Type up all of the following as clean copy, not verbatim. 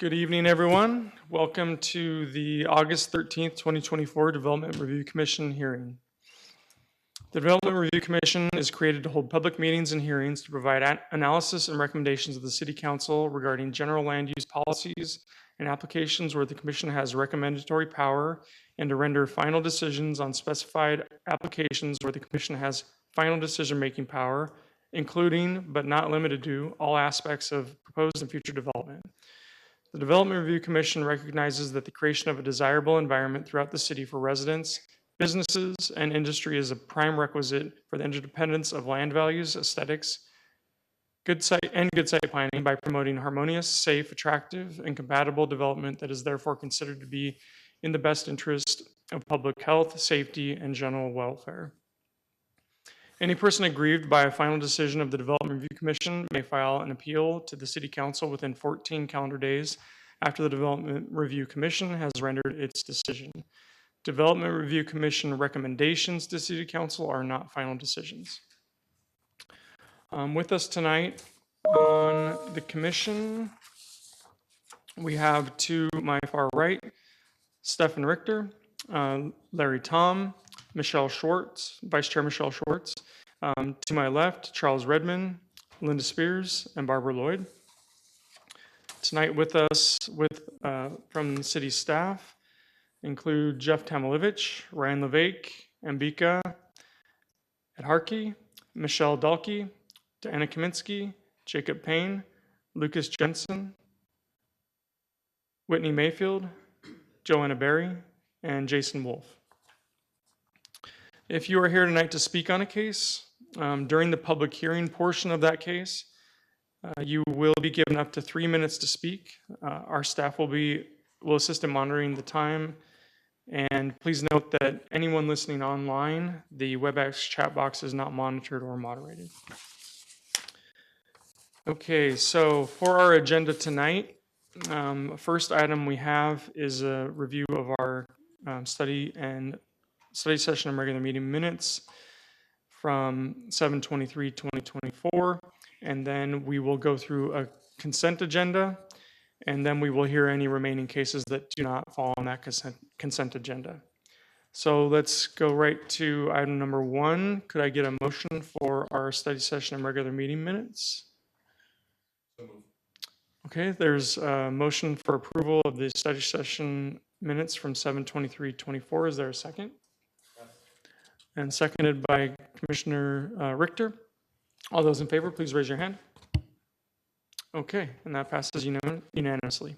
Good evening, everyone. Welcome to the August 13th, 2024 Development Review Commission hearing. The Development Review Commission is created to hold public meetings and hearings to provide analysis and recommendations of the City Council regarding general land use policies and applications where the Commission has recommendatory power, and to render final decisions on specified applications where the Commission has final decision-making power, including but not limited to all aspects of proposed and future development. The Development Review Commission recognizes that the creation of a desirable environment throughout the city for residents, businesses, and industry is a prime requisite for the interdependence of land values, aesthetics, good site planning by promoting harmonious, safe, attractive, and compatible development that is therefore considered to be in the best interest of public health, safety, and general welfare. Any person aggrieved by a final decision of the Development Review Commission may file an appeal to the City Council within 14 calendar days after the Development Review Commission has rendered its decision. Development Review Commission recommendations to City Council are not final decisions. With us tonight on the commission, we have to my far right, Stefan Richter, Larry Tom, Michelle Schwartz, Vice Chair Michelle Schwartz. To my left, Charles Redman, Linda Spears, and Barbara Lloyd. Tonight with us from the city staff include Jeff Tamilevich, Ryan Levake, Ambika Edharki, Michelle Dalkey, Diana Kaminsky, Jacob Payne, Lucas Jensen, Whitney Mayfield, Joanna Berry, and Jason Wolf. If you are here tonight to speak on a case, during the public hearing portion of that case, you will be given up to 3 minutes to speak. Our staff will assist in monitoring the time. And please note that anyone listening online, the WebEx chat box is not monitored or moderated. Okay, so for our agenda tonight, first item we have is a review of our study session and regular meeting minutes from 7/23/2024, and then we will go through a consent agenda, and then we will hear any remaining cases that do not fall on that consent agenda. So let's go right to item number 1. Could I get a motion for our study session and regular meeting minutes? Okay, there's a motion for approval of the study session minutes from 7/23/24. Is there a second? And seconded by Commissioner Richter. All those in favor, please raise your hand. Okay, and that passes unanimously.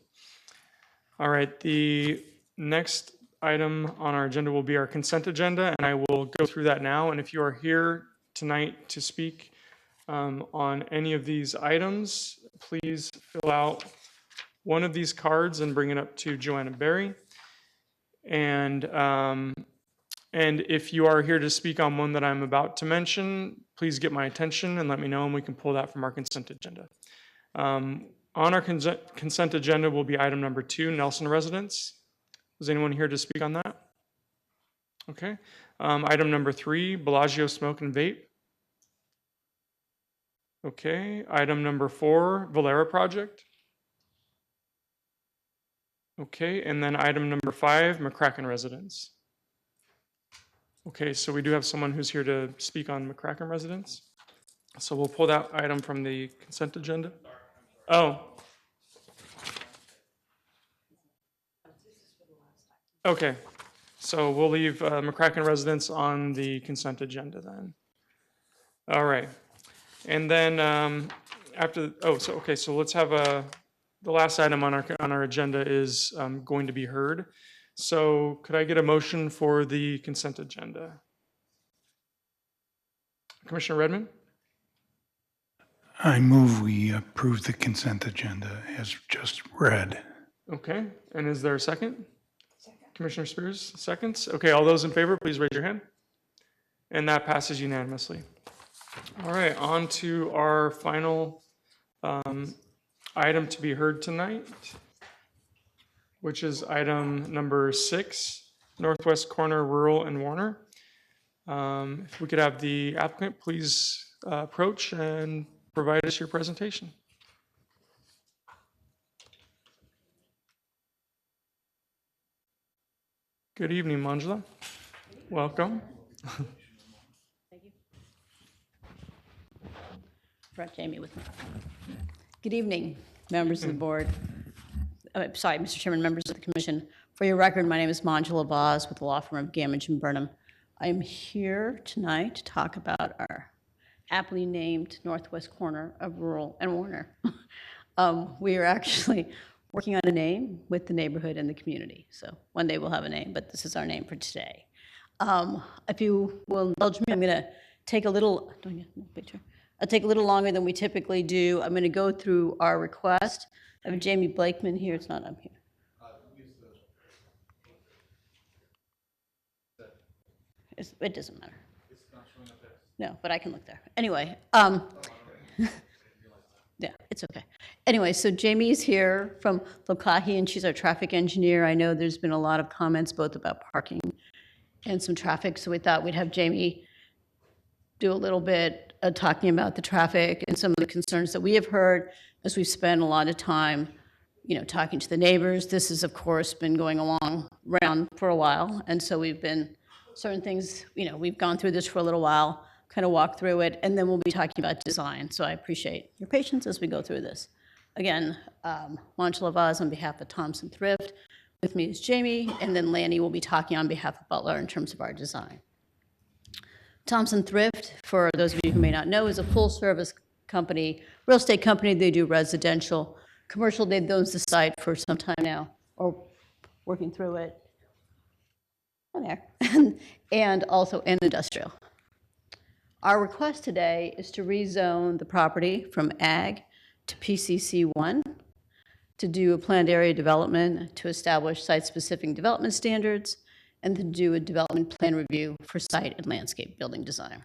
All right, the next item on our agenda will be our consent agenda, and I will go through that now. And if you are here tonight to speak on any of these items, please fill out one of these cards and bring it up to Joanna Berry. And if you are here to speak on one that I'm about to mention, please get my attention and let me know, and we can pull that from our consent agenda. On our consent agenda will be item number 2, Nelson Residence. Was anyone here to speak on that? Okay. Item number 3, Bellagio Smoke and Vape. Okay. Item number 4, Valera Project. Okay. And then item number 5, McCracken Residence. Okay, so we do have someone who's here to speak on McCracken Residence. So we'll pull that item from the consent agenda. Oh. Okay, so we'll leave McCracken Residence on the consent agenda then. All right, and then so let's have the last item on our agenda is going to be heard. So could I get a motion for the consent agenda? Commissioner Redman? I move we approve the consent agenda as just read. Okay, and is there a second? Second. Commissioner Spears, seconds? Okay, all those in favor, please raise your hand. And that passes unanimously. All right, on to our final item to be heard tonight, which is item number 6, Northwest Corner Rural and Warner. If we could have the applicant please approach and provide us your presentation. Good evening, Manjula. Welcome. Thank you. Brought Jamie with me. Good evening, members of the board. Sorry, Mr. Chairman, members of the commission. For your record, my name is Manjula Vaz with the law firm of Gamage and Burnham. I am here tonight to talk about our aptly named northwest corner of Rural and Warner. We are actually working on a name with the neighborhood and the community. So one day we'll have a name, but this is our name for today. If you will indulge me, I'm going to take a little, I'll take a little longer than we typically do. I'm going to go through our request. I have Jamie Blakeman here. It's not up here. It doesn't matter. No, but I can look there. Anyway, yeah, it's okay. Anyway, so Jamie's here from Lokahi, and she's our traffic engineer. I know there's been a lot of comments both about parking and some traffic, so we thought we'd have Jamie do a little bit of talking about the traffic and some of the concerns that we have heard as we've spent a lot of time, talking to the neighbors. This has, of course, been going along around for a while, and so we've been, certain things, we've gone through this for a little while, kind of walk through it, and then we'll be talking about design. So I appreciate your patience as we go through this. Again, Manjula Vaz on behalf of Thompson Thrift. With me is Jamie, and then Lanny will be talking on behalf of Butler in terms of our design. Thompson Thrift, for those of you who may not know, is a full-service company, real estate company. They do residential, commercial. They've owned the site for some time now, or working through it. There. And also in industrial. Our request today is to rezone the property from ag to PCC1, to do a planned area development, to establish site-specific development standards, and to do a development plan review for site and landscape building design.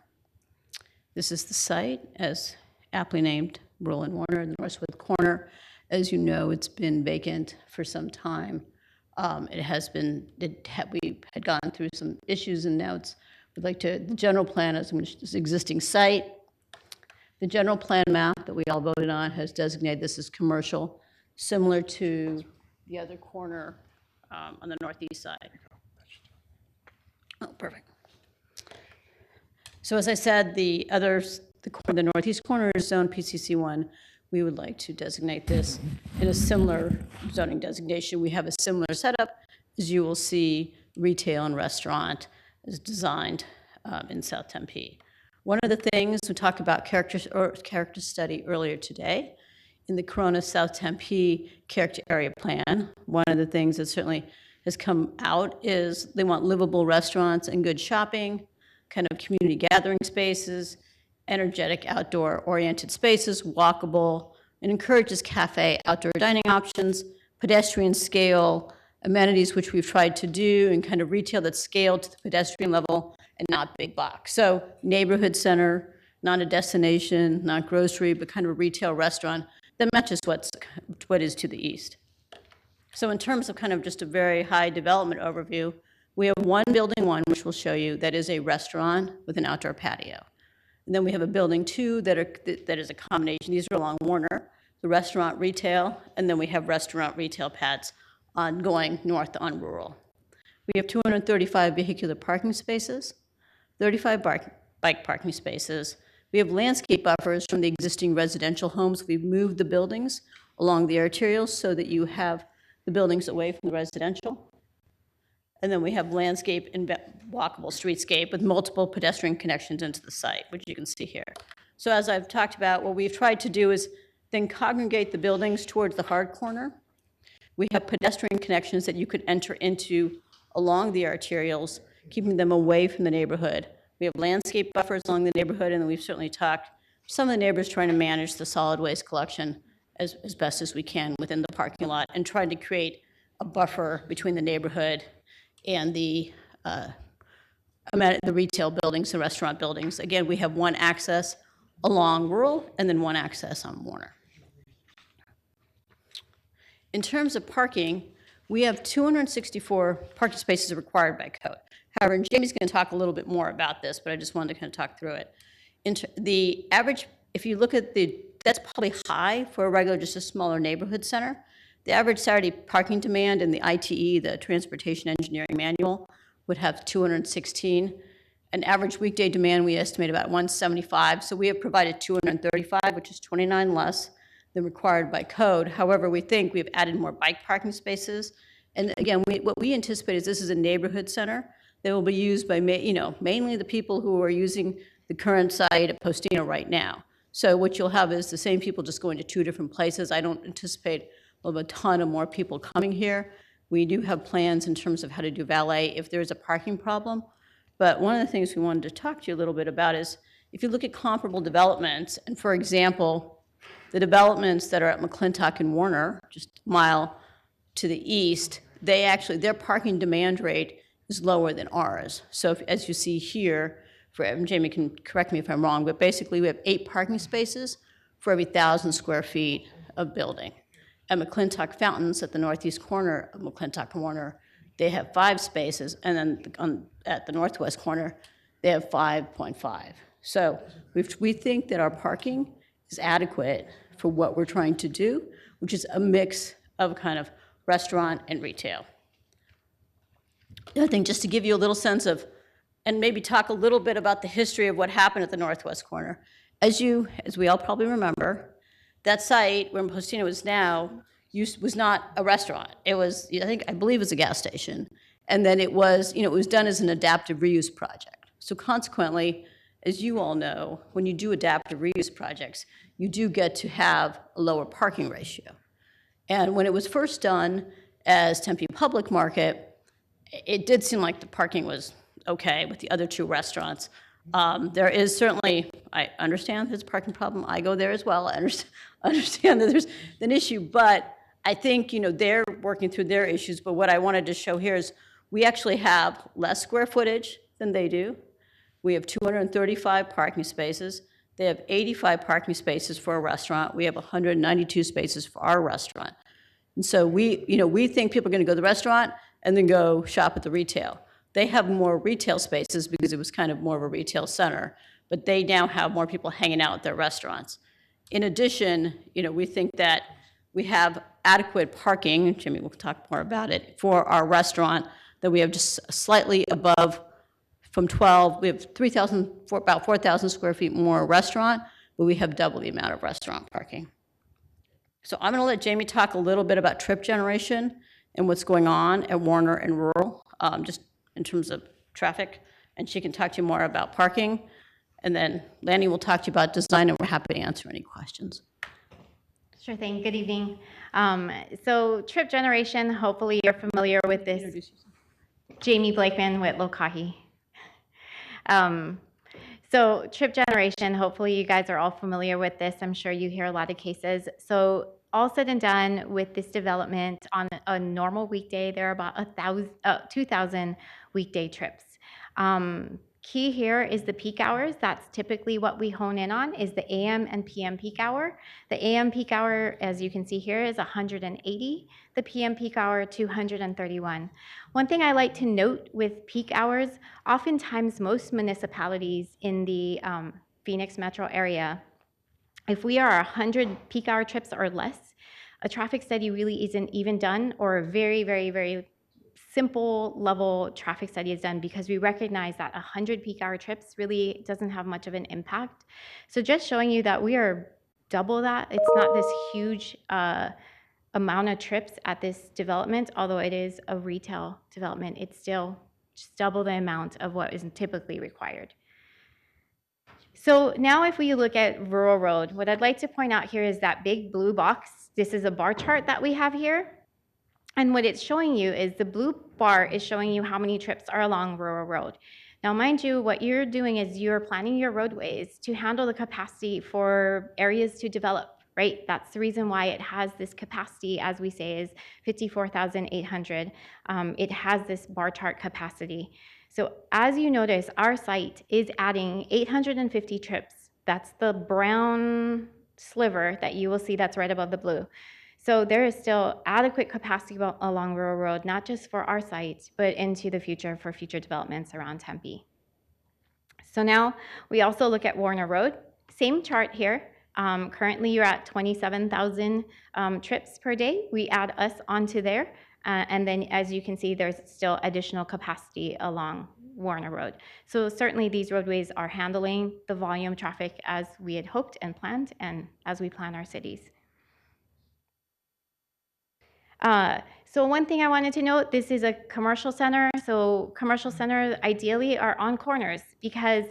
This is the site, as aptly named, Rural and Warner, the northwest corner. As you know, it's been vacant for some time. We had gone through some issues, and now the general plan is this existing site. The general plan map that we all voted on has designated this as commercial, similar to the other corner on the northeast side. Oh, perfect. So as I said, the northeast corner is zone PCC1. We would like to designate this in a similar zoning designation. We have a similar setup, as you will see, retail and restaurant is designed in South Tempe. One of the things we talked about character study earlier today in the Corona South Tempe character area plan. One of the things that certainly has come out is they want livable restaurants and good shopping, kind of community gathering spaces, energetic outdoor-oriented spaces, walkable, and encourages cafe, outdoor dining options, pedestrian scale, amenities, which we've tried to do, and kind of retail that's scaled to the pedestrian level and not big box. So neighborhood center, not a destination, not grocery, but kind of a retail restaurant that matches what is to the east. So in terms of kind of just a very high development overview, we have one building one, which we'll show you, that is a restaurant with an outdoor patio. And then we have a building two that is a combination. These are along Warner, the restaurant retail, and then we have restaurant retail pads going north on Rural. We have 235 vehicular parking spaces, 35 bike parking spaces. We have landscape buffers from the existing residential homes. We've moved the buildings along the arterials so that you have the buildings away from the residential. And then we have landscape and walkable streetscape with multiple pedestrian connections into the site, which you can see here. So as I've talked about, what we've tried to do is then congregate the buildings towards the hard corner. We have pedestrian connections that you could enter into along the arterials, keeping them away from the neighborhood. We have landscape buffers along the neighborhood, and then we've certainly talked to some of the neighbors trying to manage the solid waste collection as best as we can within the parking lot, and trying to create a buffer between the neighborhood and the retail buildings, the restaurant buildings. Again, we have one access along Rural and then one access on Warner. In terms of parking, we have 264 parking spaces required by code. However, and Jamie's going to talk a little bit more about this, but I just wanted to kind of talk through it. The average, if you look at that's probably high for a regular, just a smaller neighborhood center. The average Saturday parking demand in the ITE, the Transportation Engineering Manual, would have 216. An average weekday demand, we estimate about 175. So we have provided 235, which is 29 less than required by code. However, we think we've added more bike parking spaces. And again, what we anticipate is this is a neighborhood center that will be used by, mainly the people who are using the current site at Postino right now. So what you'll have is the same people just going to two different places. I don't anticipate we'll have a ton of more people coming here. We do have plans in terms of how to do valet if there's a parking problem. But one of the things we wanted to talk to you a little bit about is if you look at comparable developments, and for example, the developments that are at McClintock and Warner, just a mile to the east, their parking demand rate is lower than ours. So as you see here, and Jamie can correct me if I'm wrong, but basically we have 8 parking spaces for every 1,000 square feet of building. At McClintock Fountains, at the northeast corner of McClintock and Warner, they have 5 spaces, and then at the northwest corner, they have 5.5. So we think that our parking is adequate for what we're trying to do, which is a mix of kind of restaurant and retail. The other thing, just to give you a little sense of, and maybe talk a little bit about the history of what happened at the northwest corner. As we all probably remember, that site where Postino is now was not a restaurant. It was, I believe it was a gas station. And then it was, it was done as an adaptive reuse project. So consequently, as you all know, when you do adaptive reuse projects, you do get to have a lower parking ratio. And when it was first done as Tempe Public Market, it did seem like the parking was okay with the other 2 restaurants. There is certainly, I understand there's a parking problem. I go there as well. I understand that there's an issue, but I think, they're working through their issues. But what I wanted to show here is we actually have less square footage than they do. We have 235 parking spaces. They have 85 parking spaces for a restaurant. We have 192 spaces for our restaurant. And so we think people are going to go to the restaurant and then go shop at the retail. They have more retail spaces because it was kind of more of a retail center, but they now have more people hanging out at their restaurants. In addition, we think that we have adequate parking, Jimmy will talk more about it, for our restaurant, that we have just slightly above from 12, we have about 4,000 square feet more restaurant, but we have double the amount of restaurant parking. So I'm gonna let Jamie talk a little bit about trip generation and what's going on at Warner and Rural, just in terms of traffic, and she can talk to you more about parking. And then Lanny will talk to you about design, and we're happy to answer any questions. Sure thing. Good evening. So trip generation, hopefully you're familiar with this. Jamie Blakeman with Lokahi. So trip generation, hopefully you guys are all familiar with this. I'm sure you hear a lot of cases. So all said and done with this development, on a normal weekday, there are about 2,000 weekday trips. Key here is the peak hours. That's typically what we hone in on, is the AM and PM peak hour. The AM peak hour, as you can see here, is 180. The PM peak hour, 231. One thing I like to note with peak hours, oftentimes most municipalities in the Phoenix metro area, if we are 100 peak hour trips or less, a traffic study really isn't even done, or a very, very, very simple level traffic study is done, because we recognize that 100 peak hour trips really doesn't have much of an impact. So just showing you that we are double that. It's not this huge amount of trips at this development, although it is a retail development. It's still just double the amount of what is typically required. So now if we look at Rural Road, what I'd like to point out here is that big blue box. This is a bar chart that we have here. And what it's showing you is the blue bar is showing you how many trips are along Rural Road. Now, mind you, what you're doing is you're planning your roadways to handle the capacity for areas to develop, right? That's the reason why it has this capacity, as we say, is 54,800. It has this bar chart capacity. So as you notice, our site is adding 850 trips. That's the brown sliver that you will see that's right above the blue. So there is still adequate capacity along Rural Road, not just for our site, but into the future for future developments around Tempe. So now we also look at Warner Road. Same chart here, Currently, you're at 27,000 trips per day. We add us onto there. And then, as you can see, there's still additional capacity along Warner Road. So certainly these roadways are handling the volume traffic as we had hoped and planned, and as we plan our cities. So one thing I wanted to note, this is a commercial center. So commercial centers ideally are on corners, because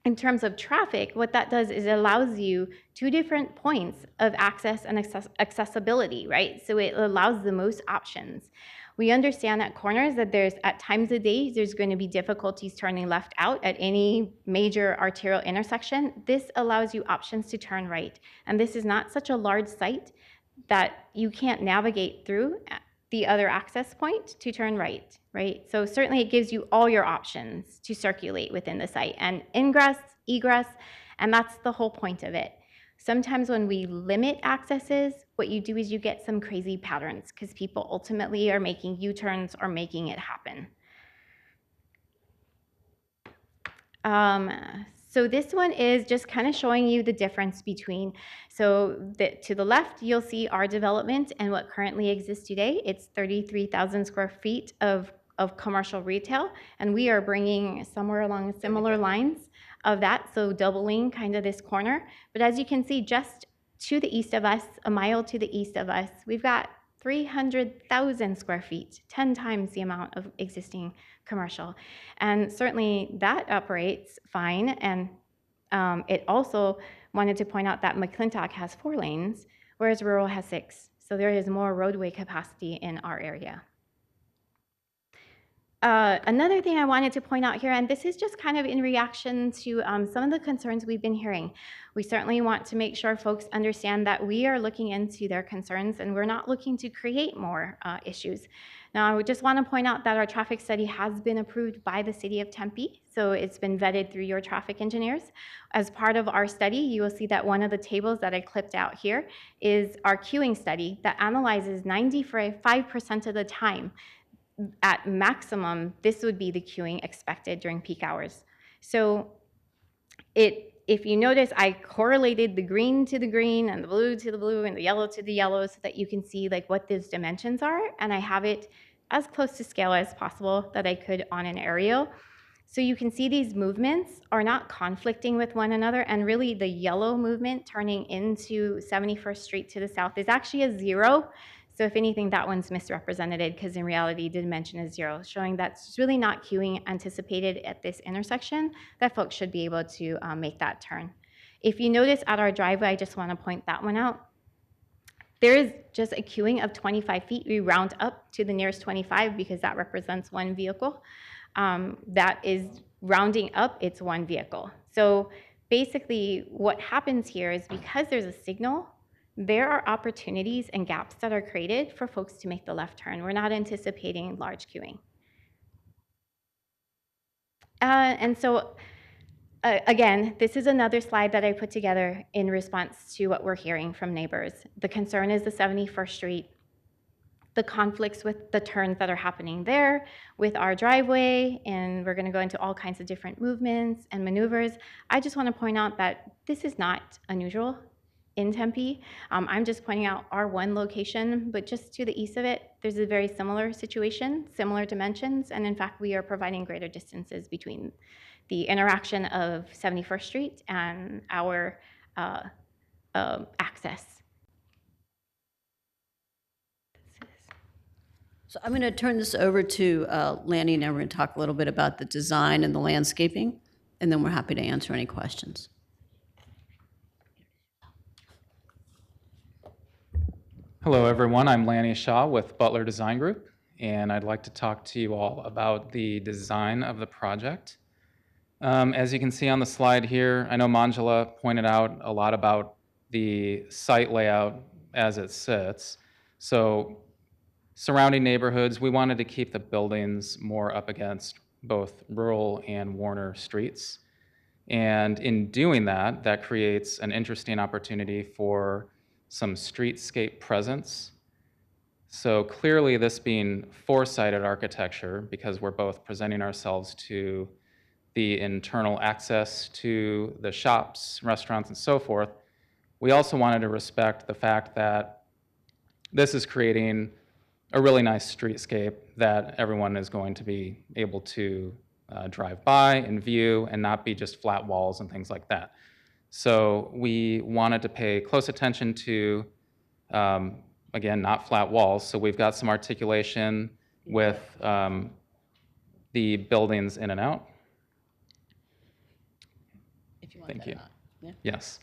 in terms of traffic, what that does is it allows you two different points of access and accessibility, right? So it allows the most options. We understand at corners that there's, at times of day, there's going to be difficulties turning left out at any major arterial intersection. This allows you options to turn right. And this is not such a large site that you can't navigate through the other access point to turn right, right? So certainly it gives you all your options to circulate within the site, and ingress, egress, and that's the whole point of it. Sometimes when we limit accesses, what you do is you get some crazy patterns because people ultimately are making U-turns or making it happen. So this one is just kind of showing you the difference between, so to the left, you'll see our development and what currently exists today. It's 33,000 square feet of commercial retail, and we are bringing somewhere along similar lines of that, so doubling kind of this corner. But as you can see, just to the east of us, a mile to the east of us, we've got 300,000 square feet, 10 times the amount of existing commercial. And certainly that operates fine. And it also wanted to point out that McClintock has 4 lanes, whereas rural has 6. So there is more roadway capacity in our area. Another thing I wanted to point out here, and this is just kind of in reaction to some of the concerns we've been hearing. We certainly want to make sure folks understand that we are looking into their concerns and we're not looking to create more issues. Now, I would just want to point out that our traffic study has been approved by the City of Tempe, so it's been vetted through your traffic engineers. As part of our study, you will see that one of the tables that I clipped out here is our queuing study that analyzes 95% of the time. At maximum, this would be the queuing expected during peak hours. So if you notice, I correlated the green to the green and the blue to the blue and the yellow to the yellow so that you can see like what those dimensions are, and I have it as close to scale as possible that I could on an aerial. So you can see these movements are not conflicting with one another, and really the yellow movement turning into 71st Street to the south is actually a 0. So if anything, that one's misrepresented because in reality, the dimension is 0, showing that's really not queuing anticipated at this intersection, that folks should be able to make that turn. If you notice at our driveway, I just want to point that one out. There is just a queuing of 25 feet. We round up to the nearest 25 because that represents one vehicle. That is rounding up, it's one vehicle. So basically what happens here is because there's a signal, there are opportunities and gaps that are created for folks to make the left turn. We're not anticipating large queuing. And so, again, this is another slide that I put together in response to what we're hearing from neighbors. The concern is the 71st Street, the conflicts with the turns that are happening there, with our driveway, and we're gonna go into all kinds of different movements and maneuvers. I just wanna point out that this is not unusual in Tempe. I'm just pointing out our one location, but just to the east of it, there's a very similar situation, similar dimensions, and in fact, we are providing greater distances between the interaction of 71st Street and our access. So I'm going to turn this over to Lanny, and we're going to talk a little bit about the design and the landscaping, and then we're happy to answer any questions. Hello, everyone. I'm Lanny Shaw with Butler Design Group, and I'd like to talk to you all about the design of the project. As you can see on the slide here, I know Manjula pointed out a lot about the site layout as it sits. So surrounding neighborhoods, we wanted to keep the buildings more up against both rural and Warner streets. And in doing that, that creates an interesting opportunity for some streetscape presence. So clearly this being four-sided architecture, because we're both presenting ourselves to the internal access to the shops, restaurants, and so forth, we also wanted to respect the fact that this is creating a really nice streetscape that everyone is going to be able to drive by and view and not be just flat walls and things like that. So we wanted to pay close attention to, again, not flat walls. So we've got some articulation with the buildings in and out. If you want Thank that you. on. Yeah. Yes.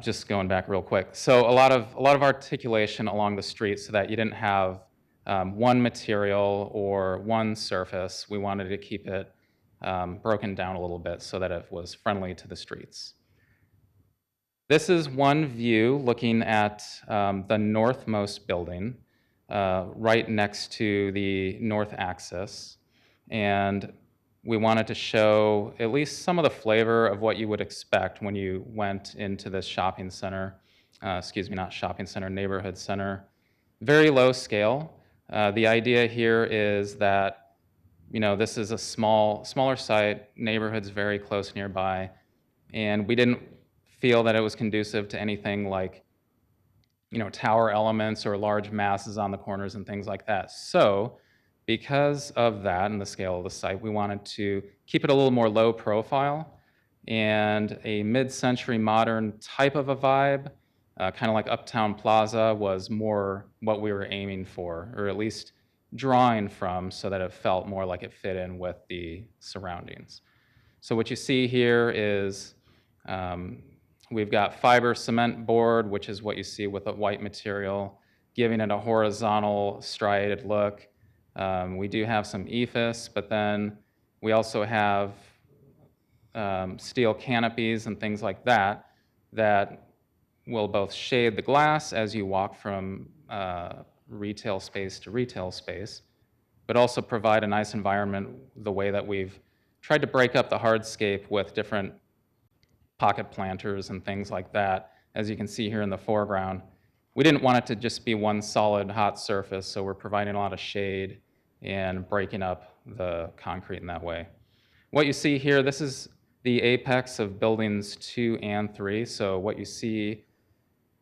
Just going back real quick. So a lot of articulation along the street so that you didn't have one material or one surface. We wanted to keep it broken down a little bit so that it was friendly to the streets. This is one view looking at the northmost building right next to the north axis. And we wanted to show at least some of the flavor of what you would expect when you went into this shopping center, not shopping center, neighborhood center. Very low scale. The idea here is that, this is a smaller site, neighborhood's very close nearby, and we didn't feel that it was conducive to anything like, tower elements or large masses on the corners and things like that. So, because of that and the scale of the site, we wanted to keep it a little more low profile and a mid-century modern type of a vibe, kind of like Uptown Plaza was more what we were aiming for, or at least drawing from so that it felt more like it fit in with the surroundings. So what you see here is we've got fiber cement board, which is what you see with a white material, giving it a horizontal striated look. We do have some ephes, but then we also have steel canopies and things like that that will both shade the glass as you walk from retail space to retail space, but also provide a nice environment the way that we've tried to break up the hardscape with different pocket planters and things like that, as you can see here in the foreground. We didn't want it to just be one solid hot surface, so we're providing a lot of shade and breaking up the concrete in that way. What you see here, this is the apex of buildings 2 and 3. So what you see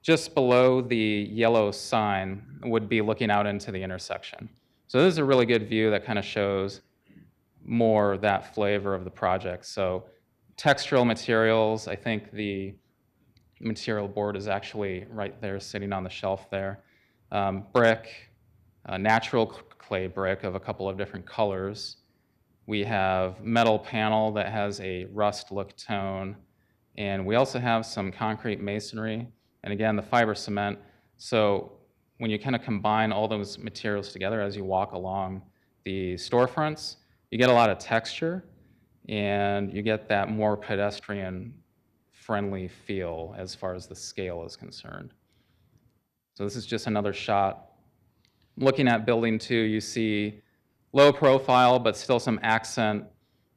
just below the yellow sign would be looking out into the intersection. So this is a really good view that kind of shows more that flavor of the project. So textural materials, I think the material board is actually right there sitting on the shelf there. Brick, natural clay brick of a couple of different colors. We have metal panel that has a rust look tone. And we also have some concrete masonry. And again, the fiber cement. So when you kind of combine all those materials together as you walk along the storefronts, you get a lot of texture and you get that more pedestrian friendly feel as far as the scale is concerned. So this is just another shot. Looking at building 2, you see low profile, but still some accent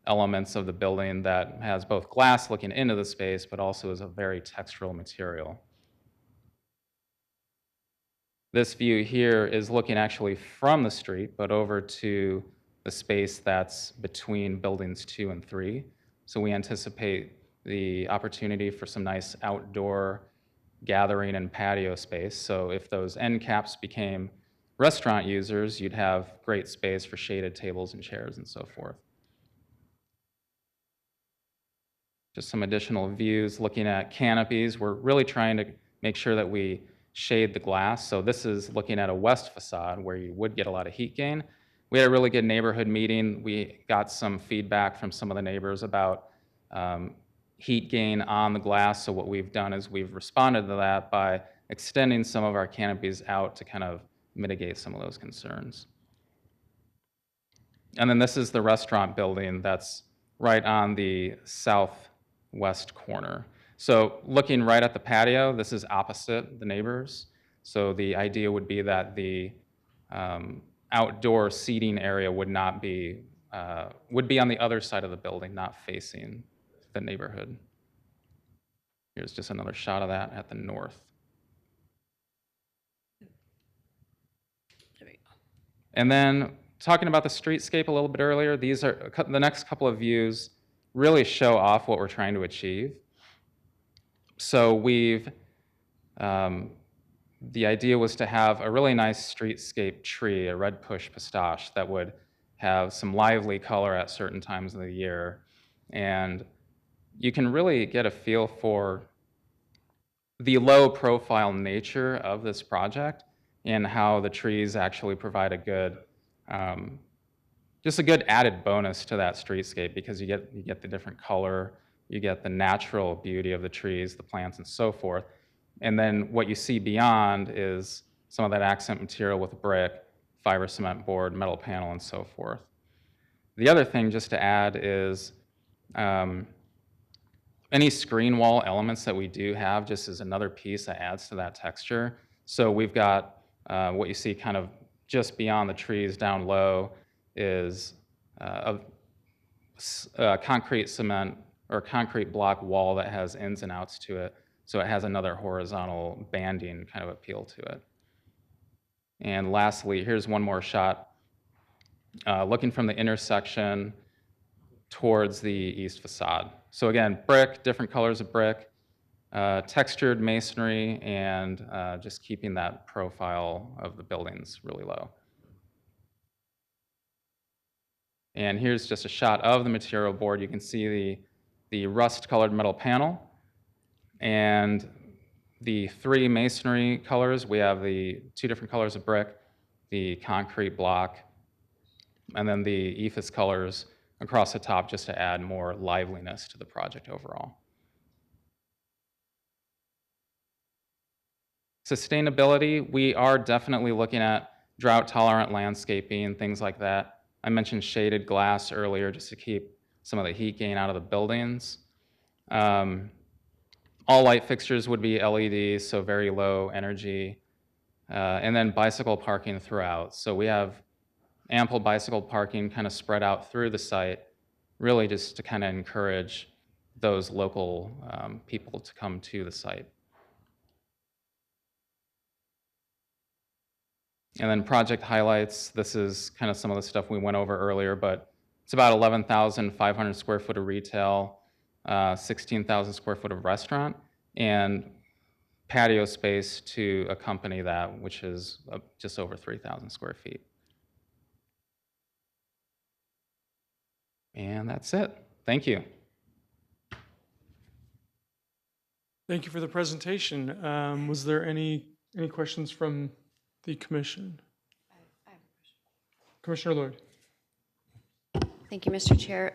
elements of the building that has both glass looking into the space, but also is a very textural material. This view here is looking actually from the street, but over to the space that's between buildings 2 and 3. So we anticipate the opportunity for some nice outdoor gathering and patio space. So if those end caps became restaurant users, you'd have great space for shaded tables and chairs and so forth. Just some additional views looking at canopies. We're really trying to make sure that we shade the glass. So this is looking at a west facade where you would get a lot of heat gain. We had a really good neighborhood meeting. We got some feedback from some of the neighbors about heat gain on the glass. So what we've done is we've responded to that by extending some of our canopies out to kind of mitigate some of those concerns. And then this is the restaurant building that's right on the southwest corner. So looking right at the patio, this is opposite the neighbors. So the idea would be that the outdoor seating area would be on the other side of the building, not facing the neighborhood. Here's just another shot of that at the north. There we go. And then talking about the streetscape a little bit earlier, these are the next couple of views really show off what we're trying to achieve. So we've The idea was to have a really nice streetscape tree, a red push pistache, that would have some lively color at certain times of the year. And you can really get a feel for the low profile nature of this project and how the trees actually provide a good, just a good added bonus to that streetscape, because you get the different color, you get the natural beauty of the trees, the plants, and so forth. And then what you see beyond is some of that accent material with brick, fiber cement board, metal panel, and so forth. The other thing just to add is any screen wall elements that we do have just is another piece that adds to that texture. So we've got what you see kind of just beyond the trees down low is a concrete cement or concrete block wall that has ins and outs to it. So it has another horizontal banding kind of appeal to it. And lastly, here's one more shot. Looking from the intersection towards the east facade. So again, brick, different colors of brick, textured masonry, and just keeping that profile of the buildings really low. And here's just a shot of the material board. You can see the rust-colored metal panel and the three masonry colors. We have the two different colors of brick, the concrete block, and then the ephes colors across the top just to add more liveliness to the project overall. Sustainability, we are definitely looking at drought-tolerant landscaping and things like that. I mentioned shaded glass earlier just to keep some of the heat gain out of the buildings. All light fixtures would be LEDs, so very low energy. And then bicycle parking throughout. So we have ample bicycle parking kind of spread out through the site, really just to kind of encourage those local people to come to the site. And then project highlights, this is kind of some of the stuff we went over earlier, but it's about 11,500 square foot of retail, 16,000 square foot of restaurant, and patio space to accompany that, which is just over 3,000 square feet. And that's it. Thank you. Thank you for the presentation. Was there any questions from the commission? I have a question. Commissioner Lloyd. Thank you, Mr. Chair.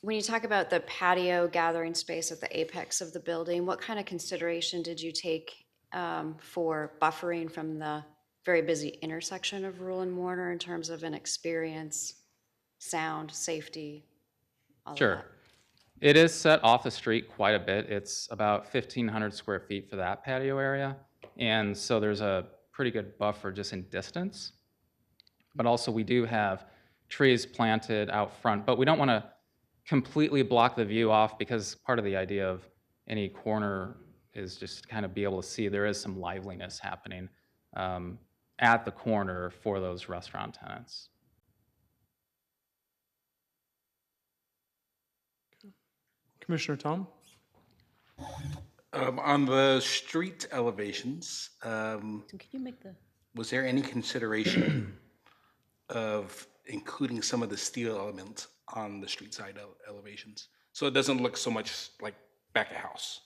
When you talk about the patio gathering space at the apex of the building, what kind of consideration did you take for buffering from the very busy intersection of Rule and Warner in terms of an experience, sound, safety, all of Sure. that? It is set off the street quite a bit. It's about 1,500 square feet for that patio area. And so there's a pretty good buffer just in distance. But also we do have trees planted out front, but we don't want to completely block the view off, because part of the idea of any corner is just kind of be able to see there is some liveliness happening at the corner for those restaurant tenants. Commissioner Tom? On the street elevations, So can you make the, was there any consideration of including some of the steel elements on the street side elevations? So it doesn't look so much like back of house.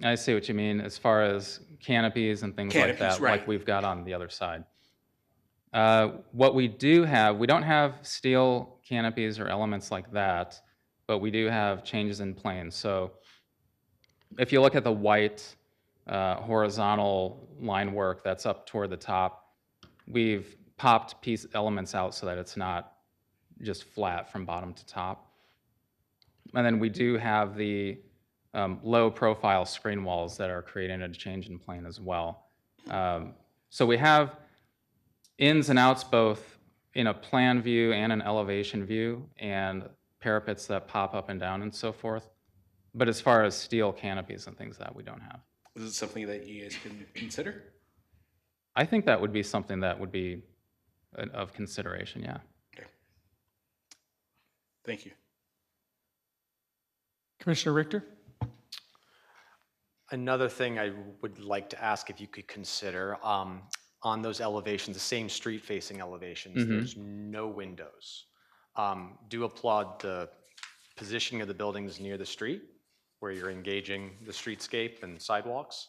I see what you mean as far as canopies and things like Canopies, that, right. like we've got on the other side. What we do have, we don't have steel canopies or elements like that, but we do have changes in planes. So if you look at the white horizontal line work that's up toward the top, we've popped piece elements out so that it's not just flat from bottom to top. And then we do have the low profile screen walls that are creating a change in plane as well. So we have ins and outs both in a plan view and an elevation view, and parapets that pop up and down and so forth. But as far as steel canopies and things that we don't have. Is it something that you guys can consider? I think that would be something that would be of consideration, yeah. Okay. Thank you. Commissioner Richter? Another thing I would like to ask if you could consider, on those elevations, the same street-facing elevations, there's no windows. Do applaud the positioning of the buildings near the street, where you're engaging the streetscape and sidewalks.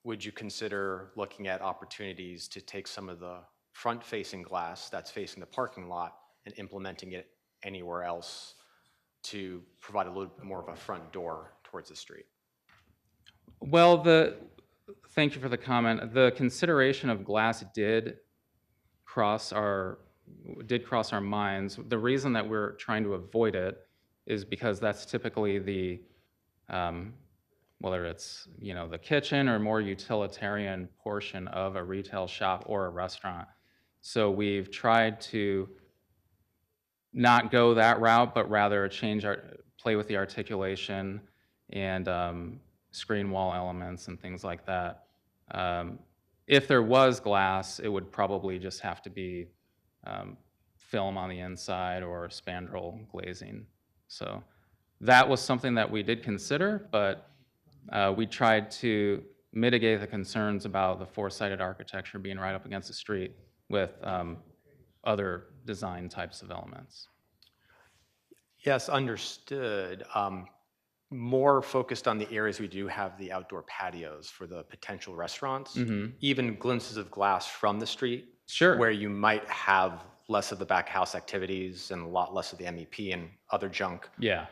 Would you consider looking at opportunities to take some of the front-facing glass that's facing the parking lot and implementing it anywhere else to provide a little bit more of a front door towards the street? Well, thank you for the comment. The consideration of glass did cross our minds. The reason that we're trying to avoid it is because that's typically the whether it's the kitchen or more utilitarian portion of a retail shop or a restaurant. So we've tried to not go that route, but rather play with the articulation and screen wall elements and things like that. If there was glass, it would probably just have to be film on the inside or spandrel glazing. So that was something that we did consider, but we tried to mitigate the concerns about the four-sided architecture being right up against the street with other design types of elements. Yes, understood. More focused on the areas we do have the outdoor patios for the potential restaurants, even glimpses of glass from the street. Sure. Where you might have less of the back house activities and a lot less of the MEP and other junk. Yeah.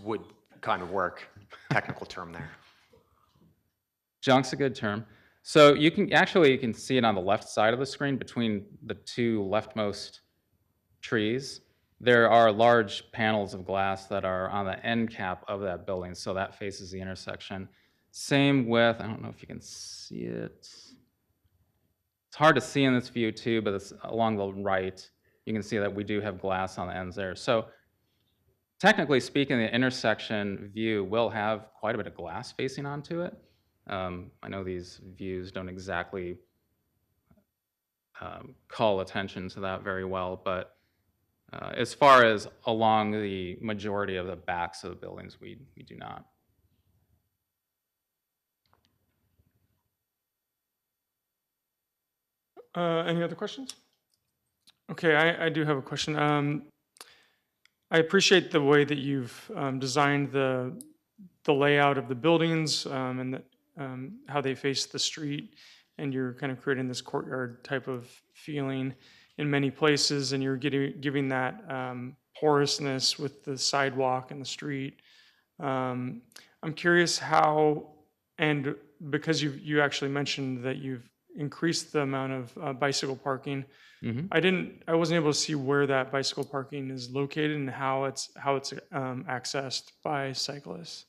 Would kind of work. Technical term there. Junk's a good term. So you can see it on the left side of the screen between the two leftmost trees. There are large panels of glass that are on the end cap of that building, so that faces the intersection. Same with, I don't know if you can see it. It's hard to see in this view too, but it's along the right. You can see that we do have glass on the ends there. So technically speaking, the intersection view will have quite a bit of glass facing onto it. I know these views don't exactly call attention to that very well, but as far as along the majority of the backs of the buildings, we do not. Any other questions? Okay, I do have a question. I appreciate the way that you've designed the layout of the buildings and how they face the street, and you're kind of creating this courtyard type of feeling in many places, and you're giving that porousness with the sidewalk and the street. I'm curious how, and because you actually mentioned that you've increased the amount of bicycle parking. I wasn't able to see where that bicycle parking is located and how it's accessed by cyclists.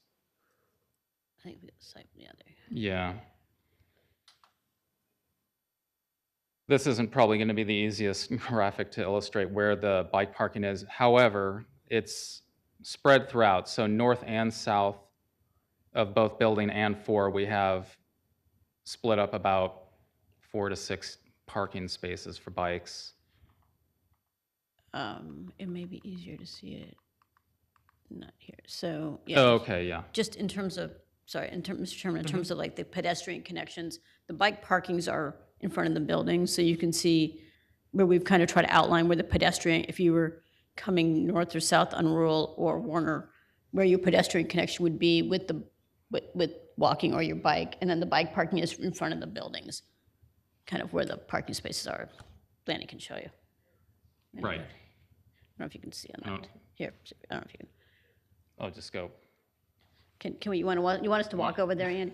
I think the site, yeah, there. Yeah. This isn't probably going to be the easiest graphic to illustrate where the bike parking is. However, it's spread throughout. So north and south of both building and 4, we have split up about 4 to 6 parking spaces for bikes. It may be easier to see it not here. So, yeah. Oh, okay, yeah. Just in terms of, Mr. Chairman, in terms of like the pedestrian connections, the bike parkings are in front of the building, so you can see where we've kind of tried to outline where the pedestrian, if you were coming north or south on Rural or Warner, where your pedestrian connection would be with walking or your bike, and then the bike parking is in front of the buildings, kind of where the parking spaces are. Lanny can show you. Right. I don't know if you can see on that. Here, I don't know if you can. Oh, just go. Can we, you want us to walk over there, Andy?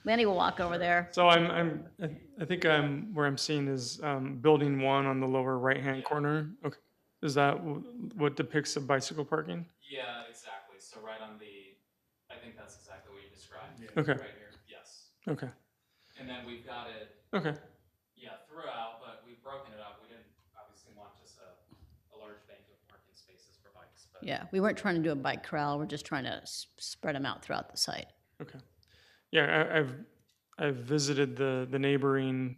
Lanny will walk over there. So I think where I'm seeing is building 1 on the lower right-hand corner. Okay, is that what depicts the bicycle parking? Yeah, exactly. So right on I think that's exactly what you described. Okay. Right here, yes. Okay. And then we've got it, Okay. yeah, throughout, but we've broken it up. We didn't obviously want just a large bank of parking spaces for bikes. But Yeah, we weren't trying to do a bike corral. We're just trying to spread them out throughout the site. Okay. Yeah, I've visited the neighboring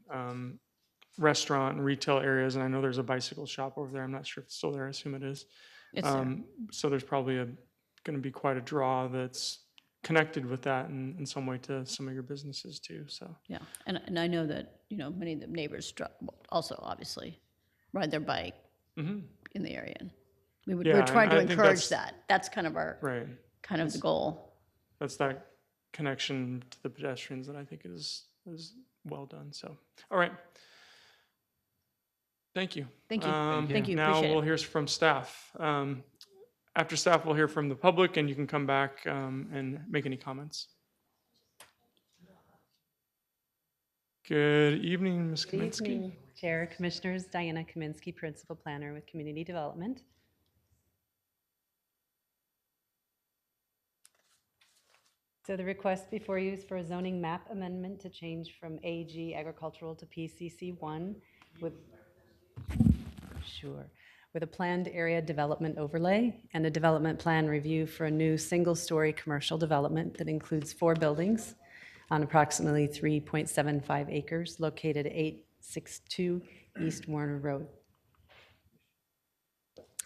restaurant and retail areas, and I know there's a bicycle shop over there. I'm not sure if it's still there. I assume it is. It's there. So there's probably going to be quite a draw that's connected with that in some way to some of your businesses too, so. Yeah, and I know that, many of the neighbors also obviously ride their bike in the area. And Yeah, we're and trying to I think encourage that's- that. That's kind of our, Right. kind of the goal. That's that connection to the pedestrians that I think is well done, so. All right. Thank you. Thank you. Thank you. Now Appreciate we'll it. hear from staff. After staff, we'll hear from the public, and you can come back and make any comments. Good evening, Ms. Good Kaminsky. evening, Chair, Commissioners. Diana Kaminsky, Principal Planner with Community Development. So the request before you is for a zoning map amendment to change from AG agricultural to PCC1 with, with a planned area development overlay and a development plan review for a new single-story commercial development that includes 4 buildings on approximately 3.75 acres located at 862 East Warner Road.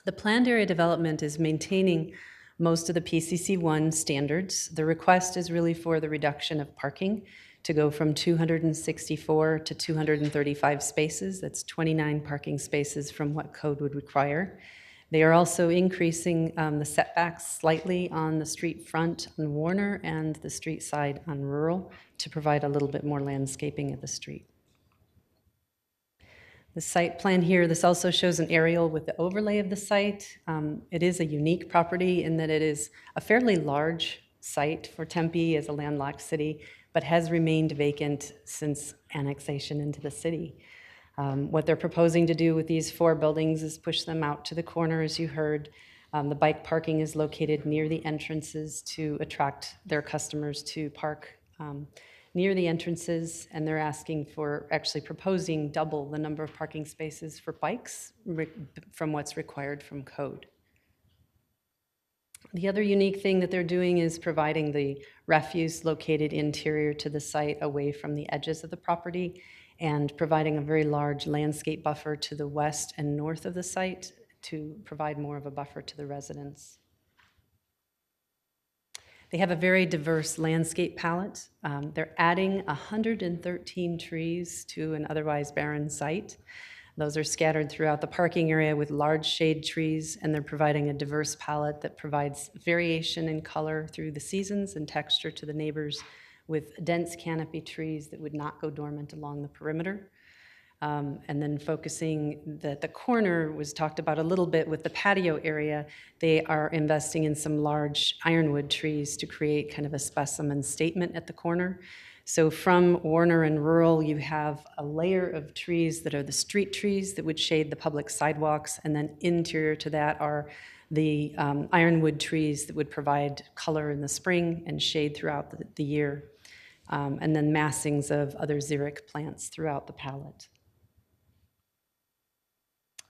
The planned area development is maintaining most of the PCC1 standards. The request is really for the reduction of parking to go from 264 to 235 spaces. That's 29 parking spaces from what code would require. They are also increasing the setbacks slightly on the street front on Warner and the street side on Rural to provide a little bit more landscaping of the street. The site plan here, this also shows an aerial with the overlay of the site. It is a unique property in that it is a fairly large site for Tempe as a landlocked city, but has remained vacant since annexation into the city. What they're proposing to do with these 4 buildings is push them out to the corner, as you heard. The bike parking is located near the entrances to attract their customers to park near the entrances, and they're asking for, actually proposing double the number of parking spaces for bikes from what's required from code. The other unique thing that they're doing is providing the refuse located interior to the site away from the edges of the property and providing a very large landscape buffer to the west and north of the site to provide more of a buffer to the residents. They have a very diverse landscape palette. They're adding 113 trees to an otherwise barren site. Those are scattered throughout the parking area with large shade trees, and they're providing a diverse palette that provides variation in color through the seasons and texture to the neighbors with dense canopy trees that would not go dormant along the perimeter. And then focusing, the corner was talked about a little bit with the patio area. They are investing in some large ironwood trees to create kind of a specimen statement at the corner. So from Warner and Rural, you have a layer of trees that are the street trees that would shade the public sidewalks, and then interior to that are the ironwood trees that would provide color in the spring and shade throughout the year, and then massings of other xeric plants throughout the palette.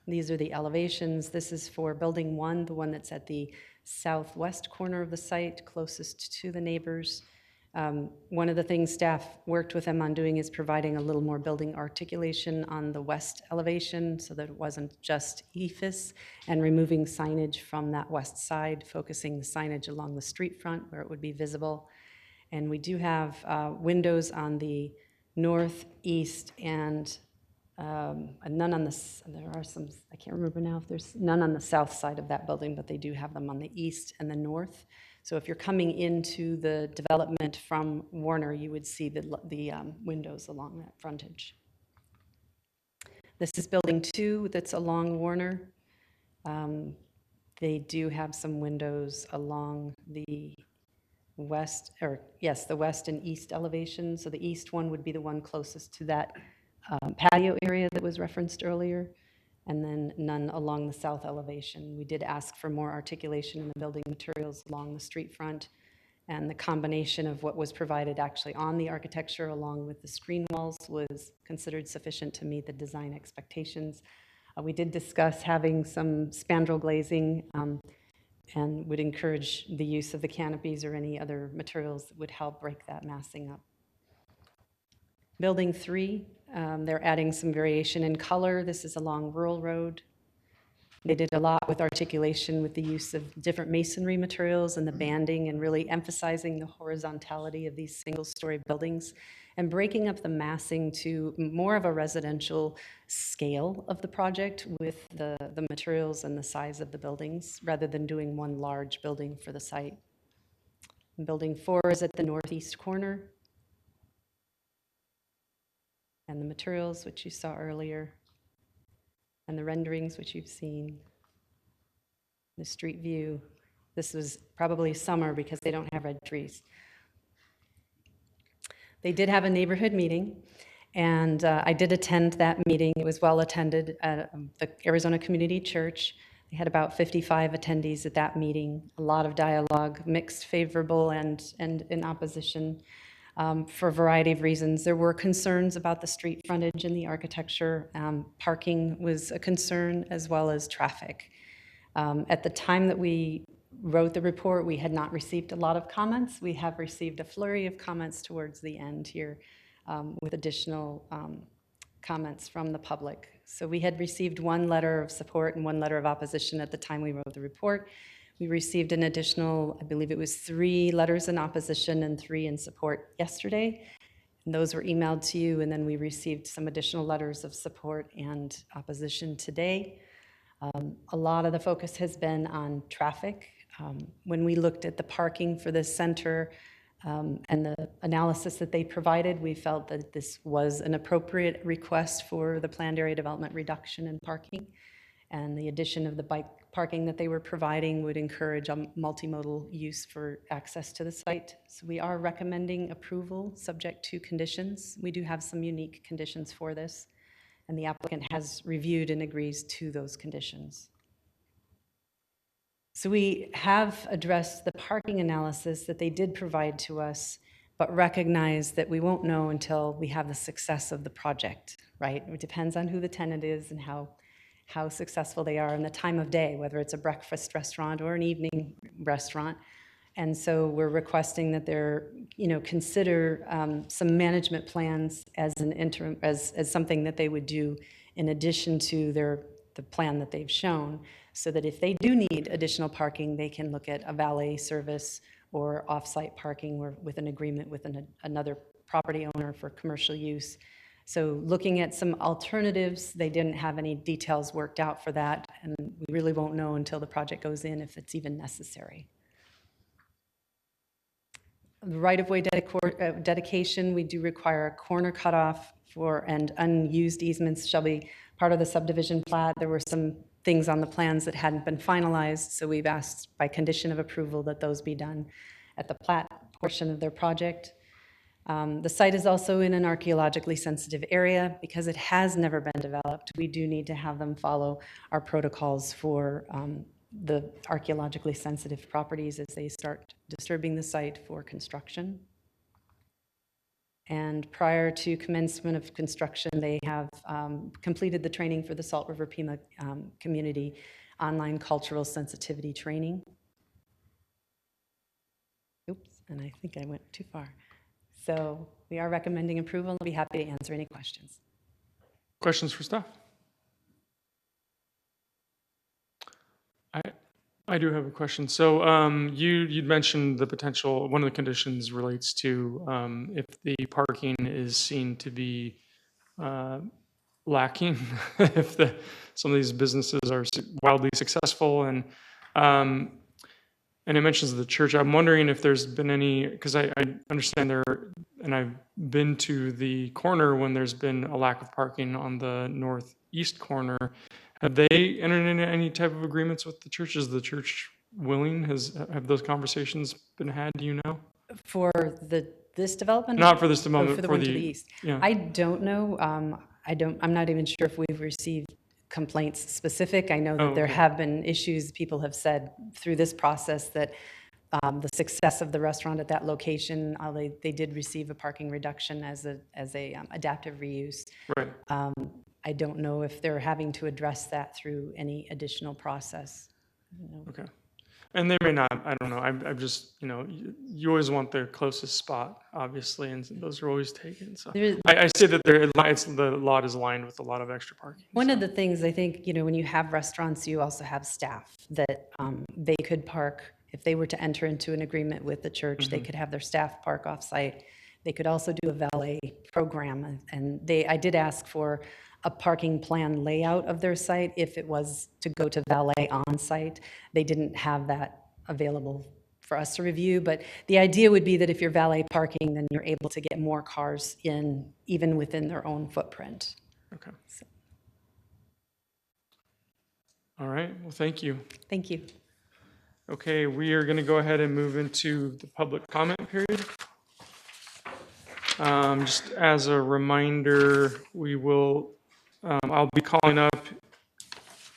These are the elevations. This is for building 1, the one that's at the southwest corner of the site, closest to the neighbors. One of the things staff worked with them on doing is providing a little more building articulation on the west elevation so that it wasn't just EFIS, and removing signage from that west side, focusing the signage along the street front where it would be visible. And we do have windows on the north, east, and none on the, there are some, I can't remember now if there's none on the south side of that building, but they do have them on the east and the north. So if you're coming into the development from Warner, you would see the windows along that frontage. This is building 2 that's along Warner. They do have some windows along the west, or yes, the west and east elevation. So the east one would be the one closest to that patio area that was referenced earlier, and then none along the south elevation. We did ask for more articulation in the building materials along the street front, and the combination of what was provided actually on the architecture along with the screen walls was considered sufficient to meet the design expectations. We did discuss having some spandrel glazing and would encourage the use of the canopies or any other materials that would help break that massing up. Building 3, they're adding some variation in color. This is along Rural Road. They did a lot with articulation with the use of different masonry materials and the banding and really emphasizing the horizontality of these single-story buildings and breaking up the massing to more of a residential scale of the project with the materials and the size of the buildings rather than doing one large building for the site. Building 4 is at the northeast corner. And the materials, which you saw earlier, and the renderings, which you've seen, the street view. This was probably summer because they don't have red trees. They did have a neighborhood meeting, and I did attend that meeting. It was well attended at the Arizona Community Church. They had about 55 attendees at that meeting, a lot of dialogue, mixed, favorable, and in opposition. For a variety of reasons. There were concerns about the street frontage and the architecture. Parking was a concern, as well as traffic. At the time that we wrote the report, we had not received a lot of comments. We have received a flurry of comments towards the end here with additional comments from the public. So we had received one letter of support and one letter of opposition at the time we wrote the report. We received an additional, I believe it was 3 letters in opposition and 3 in support yesterday. And those were emailed to you, and then we received some additional letters of support and opposition today. A lot of the focus has been on traffic. When we looked at the parking for this center and the analysis that they provided, we felt that this was an appropriate request for the planned area development reduction in parking. And the addition of the bike parking that they were providing would encourage a multimodal use for access to the site. So we are recommending approval subject to conditions. We do have some unique conditions for this, and the applicant has reviewed and agrees to those conditions. So we have addressed the parking analysis that they did provide to us, but recognize that we won't know until we have the success of the project, right? It depends on who the tenant is and how successful they are and the time of day, whether it's a breakfast restaurant or an evening restaurant. And so we're requesting that they're, consider some management plans as an interim, as something that they would do in addition to the plan that they've shown, so that if they do need additional parking, they can look at a valet service or off-site parking with an agreement with another property owner for commercial use. So looking at some alternatives, they didn't have any details worked out for that, and we really won't know until the project goes in if it's even necessary. The right-of-way dedication, we do require a corner cutoff and unused easements shall be part of the subdivision plat. There were some things on the plans that hadn't been finalized, so we've asked by condition of approval that those be done at the plat portion of their project. The site is also in an archaeologically sensitive area. Because it has never been developed, we do need to have them follow our protocols for the archaeologically sensitive properties as they start disturbing the site for construction. And prior to commencement of construction, they have completed the training for the Salt River Pima community online cultural sensitivity training. Oops, and I think I went too far. So we are recommending approval. I'll be happy to answer any questions. Questions for staff? I do have a question. So you'd mentioned the potential, one of the conditions relates to if the parking is seen to be lacking, if some of these businesses are wildly successful, and it mentions the church. I'm wondering if there's been any, because I understand and I've been to the corner when there's been a lack of parking on the northeast corner. Have they entered into any type of agreements with the church? Is the church willing? Have those conversations been had? Do you know? For this development? Not for this development. For the one to the east. Yeah. I don't know. I'm not even sure if we've received complaints specific. I know that there have been issues. People have said through this process that the success of the restaurant at that location, they did receive a parking reduction as a adaptive reuse. Right. I don't know if they're having to address that through any additional process. Okay. And they may not, I don't know, I'm just, you always want the closest spot, obviously, and those are always taken, so. I say that the lot is lined with a lot of extra parking. One of the things I think, when you have restaurants, you also have staff that they could park, if they were to enter into an agreement with the church, they could have their staff park off-site. They could also do a valet program, and I did ask for a parking plan layout of their site if it was to go to valet on-site. They didn't have that available for us to review, but the idea would be that if you're valet parking, then you're able to get more cars in, even within their own footprint. Okay. All right, well, thank you. Thank you. Okay, we are going to go ahead and move into the public comment period. Just as a reminder, I'll be calling up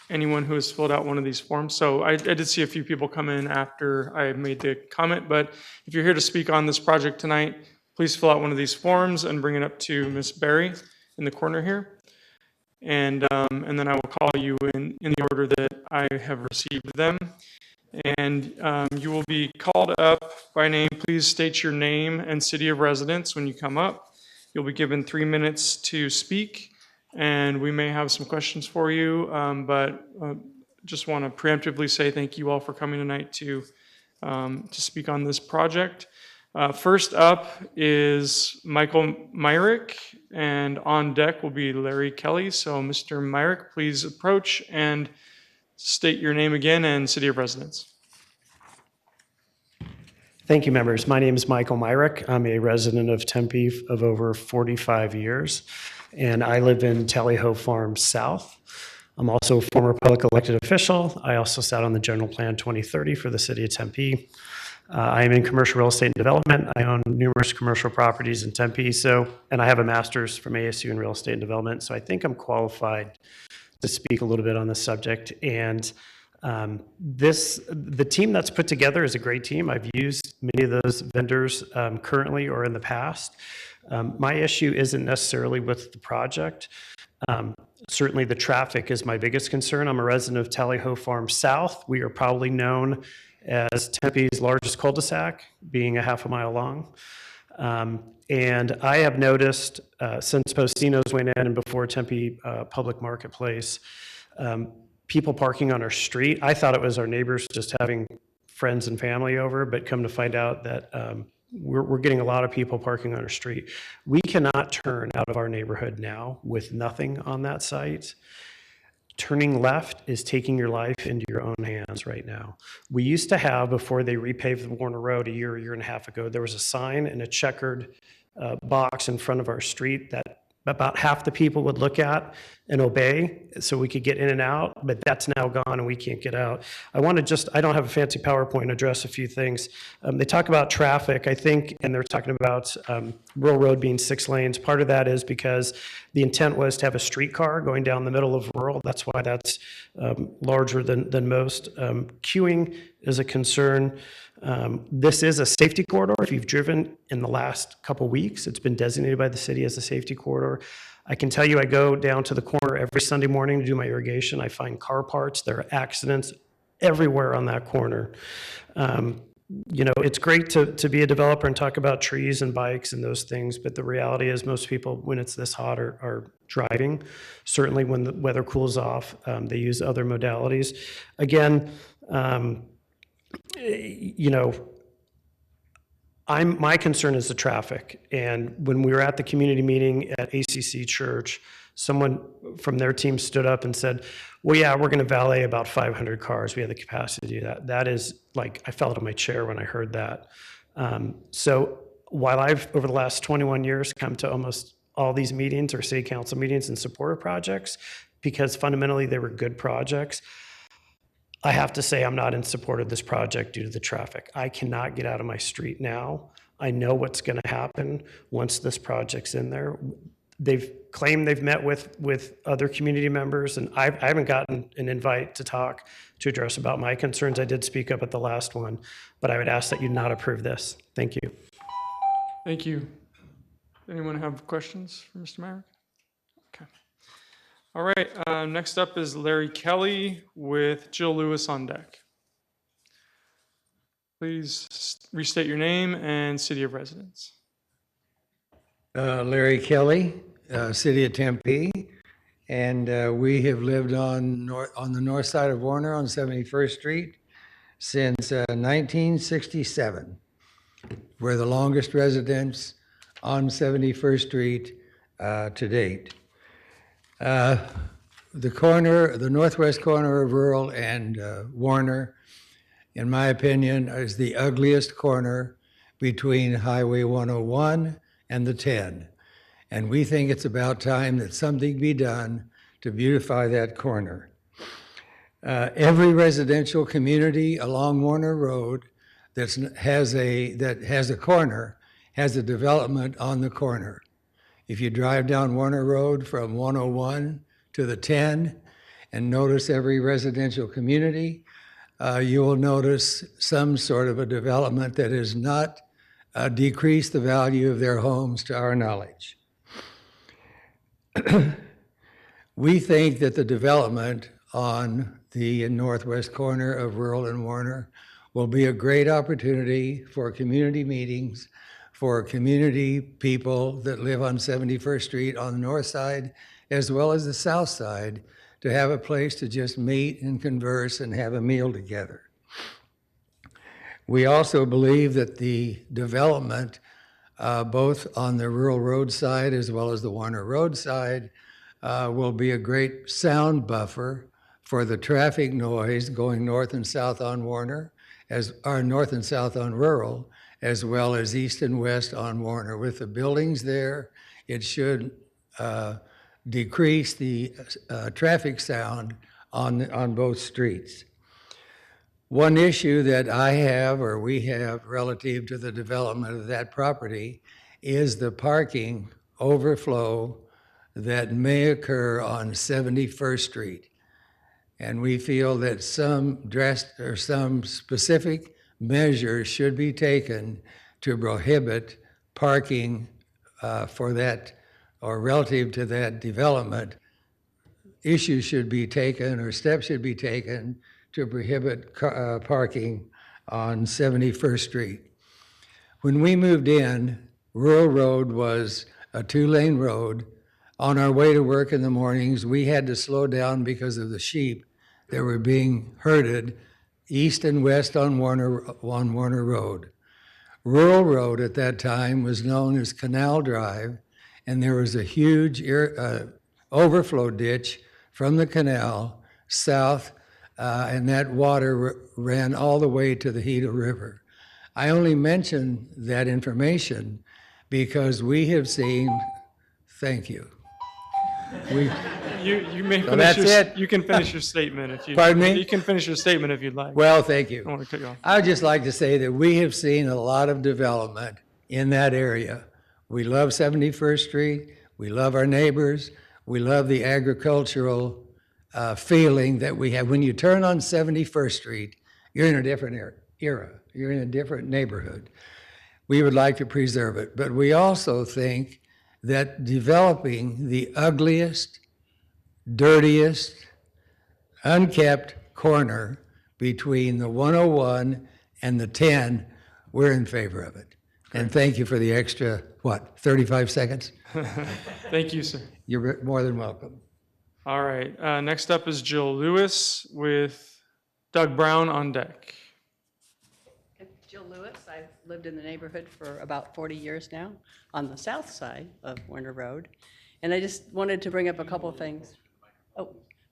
anyone who has filled out one of these forms. So I did see a few people come in after I made the comment, but if you're here to speak on this project tonight, please fill out one of these forms and bring it up to Ms. Berry in the corner here. And then I will call you in the order that I have received them. And you will be called up by name. Please state your name and city of residence when you come up. You'll be given 3 minutes to speak, and we may have some questions for you, but just want to preemptively say thank you all for coming tonight to speak on this project. First up is Michael Myrick, and on deck will be Larry Kelly. So Mr. Myrick, please approach and state your name again and city of residence. Thank you, members. My name is Michael Myrick. I'm a resident of Tempe of over 45 years, and I live in Tally-Ho Farms South. I'm also a former public elected official. I also sat on the General Plan 2030 for the city of Tempe. I am in commercial real estate and development. I own numerous commercial properties in Tempe, and I have a master's from ASU in real estate and development, so I think I'm qualified to speak a little bit on this subject. And the team that's put together is a great team. I've used many of those vendors currently or in the past. My issue isn't necessarily with the project. Certainly the traffic is my biggest concern. I'm a resident of Tally-Ho Farms South. We are probably known as Tempe's largest cul-de-sac, being a half a mile long. And I have noticed since Postino's went in and before Tempe Public Marketplace, people parking on our street. I thought it was our neighbors just having friends and family over, but come to find out that we're getting a lot of people parking on our street. We cannot turn out of our neighborhood now with nothing on that site. Turning left is taking your life into your own hands right now. We used to have, before they repaved the Warner Road a year and a half ago, there was a sign and a checkered box in front of our street that about half the people would look at and obey so we could get in and out, but that's now gone and we can't get out. I don't have a fancy PowerPoint to address a few things. They talk about traffic, I think, and they're talking about Rural Road being 6 lanes. Part of that is because the intent was to have a streetcar going down the middle of rural. That's why that's larger than most. Queuing is a concern. This is a safety corridor. If you've driven in the last couple weeks, it's been designated by the city as a safety corridor. I can tell you I go down to the corner every Sunday morning to do my irrigation. I find car parts. There are accidents everywhere on that corner. It's great to be a developer and talk about trees and bikes and those things, but the reality is most people, when it's this hot, are driving. Certainly when the weather cools off, they use other modalities. Again, my concern is the traffic. And when we were at the community meeting at ACC Church, someone from their team stood up and said, well, yeah, we're going to valet about 500 cars. We have the capacity to do that. That is like, I fell out of my chair when I heard that. So while I've, over the last 21 years, come to almost all these meetings or city council meetings in support of projects, because fundamentally they were good projects, I have to say I'm not in support of this project due to the traffic. I cannot get out of my street now. I know what's going to happen once this project's in there. They've claimed they've met with other community members, and I haven't gotten an invite to address about my concerns. I did speak up at the last one, but I would ask that you not approve this. Thank you. Thank you. Anyone have questions for Mr. Myrick? Okay. All right, next up is Larry Kelly with Jill Lewis on deck. Please restate your name and city of residence. Larry Kelly, City of Tempe, and we have lived on the north side of Warner on 71st Street since 1967. We're the longest residents on 71st Street to date. The northwest corner of Rural and Warner, in my opinion, is the ugliest corner between Highway 101 and the 10. And we think it's about time that something be done to beautify that corner. Every residential community along Warner Road that has a corner has a development on the corner. If you drive down Warner Road from 101 to the 10 and notice every residential community, you will notice some sort of a development that has not decreased the value of their homes to our knowledge. We think that the development on the northwest corner of Rural and Warner will be a great opportunity for community meetings, for community people that live on 71st Street on the north side, as well as the south side, to have a place to just meet and converse and have a meal together. We also believe that the development, both on the Rural Road side as well as the Warner Road side, will be a great sound buffer for the traffic noise going north and south on Warner, north and south on Rural, as well as east and west on Warner. With the buildings there, it should decrease the traffic sound on both streets. One issue that I have, or we have, relative to the development of that property is the parking overflow that may occur on 71st Street. And we feel that some specific measures should be taken to prohibit parking for that, or relative to that development. Issues should be taken, or steps should be taken to prohibit parking on 71st Street. When we moved in, Rural Road was a 2-lane road. On our way to work in the mornings, we had to slow down because of the sheep that were being herded east and west on Warner Road. Rural Road at that time was known as Canal Drive, and there was a huge overflow ditch from the canal south, and that water ran all the way to the Hida River. I only mention that information because we have seen, thank you. You may So finish that's it. You can finish your statement if you. Pardon me? You can finish your statement if you'd like. Well, thank you. I don't want to cut you off. I would just like to say that we have seen a lot of development in that area. We love 71st Street. We love our neighbors. We love the agricultural feeling that we have. When you turn on 71st Street, you're in a different era. You're in a different neighborhood. We would like to preserve it. But we also think that developing the ugliest, dirtiest, unkept corner between the 101 and the 10, we're in favor of it. And thank you for the extra, 35 seconds? Thank you, sir. You're more than welcome. All right. Next up is Jill Lewis with Doug Brown on deck. Jill Lewis, I've lived in the neighborhood for about 40 years now on the south side of Warner Road. And I just wanted to bring up a couple of things.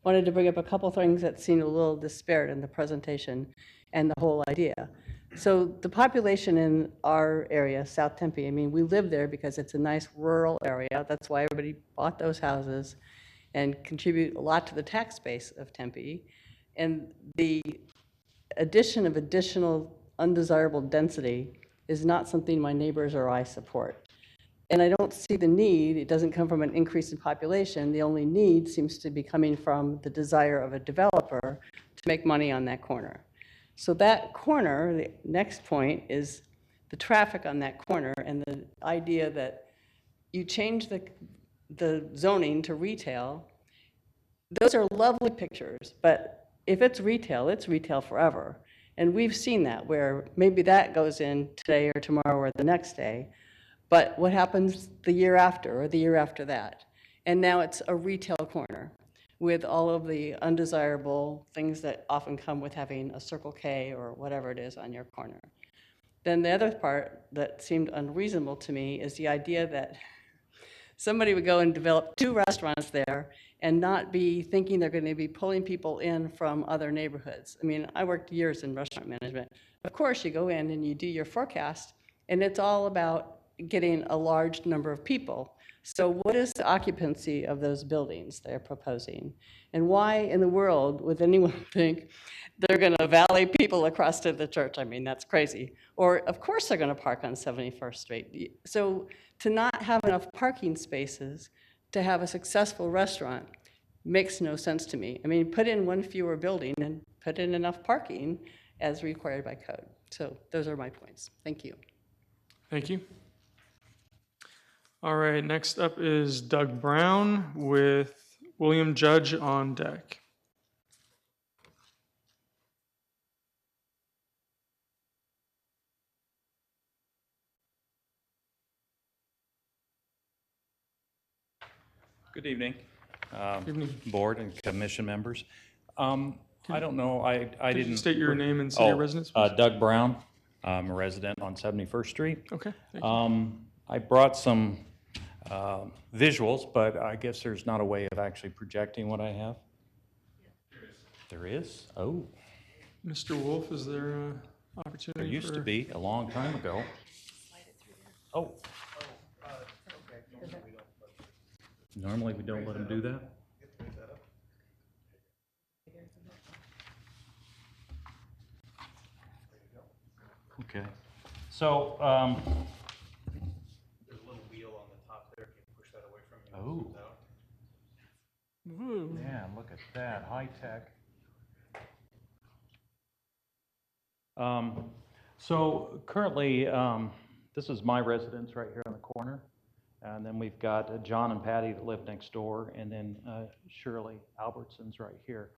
Wanted to bring up a couple things that seemed a little disparate in the presentation and the whole idea. So the population in our area, South Tempe, I mean, we live there because it's a nice rural area. That's why everybody bought those houses and contribute a lot to the tax base of Tempe. And the addition of additional undesirable density is not something my neighbors or I support. And I don't see the need. It doesn't come from an increase in population. The only need seems to be coming from the desire of a developer to make money on that corner. So that corner, the next point is the traffic on that corner and the idea that you change the zoning to retail. Those are lovely pictures, but if it's retail forever. And we've seen that, where maybe that goes in today or tomorrow or the next day, but what happens the year after or the year after that? And now it's a retail corner with all of the undesirable things that often come with having a Circle K or whatever it is on your corner. Then the other part that seemed unreasonable to me is the idea that somebody would go and develop 2 restaurants there and not be thinking they're going to be pulling people in from other neighborhoods. I mean, I worked years in restaurant management. Of course, you go in and you do your forecast, and it's all about getting a large number of people. So what is the occupancy of those buildings they're proposing? And why in the world would anyone think they're going to valet people across to the church? I mean, that's crazy. Or, of course, they're going to park on 71st Street. So to not have enough parking spaces to have a successful restaurant makes no sense to me. I mean, put in one fewer building and put in enough parking as required by code. So those are my points. Thank you. Thank you. All right, next up is Doug Brown with William Judge on deck. Good evening, Evening. board and commission members. I don't know, I Could you didn't. state your name and city of residence, please? Doug Brown. I'm a resident on 71st Street. Okay, thank you. I brought some visuals, but I guess there's not a way of actually projecting what I have. There is? Oh, Mr. Wolf, is there an opportunity there used to for- be a long time ago. Oh. Normally we don't let them do that? Okay, so, there's a little wheel on the top there, can you push that away from you? Oh. Woo. Yeah, look at that, high tech. So currently, this is my residence right here on the corner. And then we've got John and Patty that live next door, and then Shirley Albertson's right here.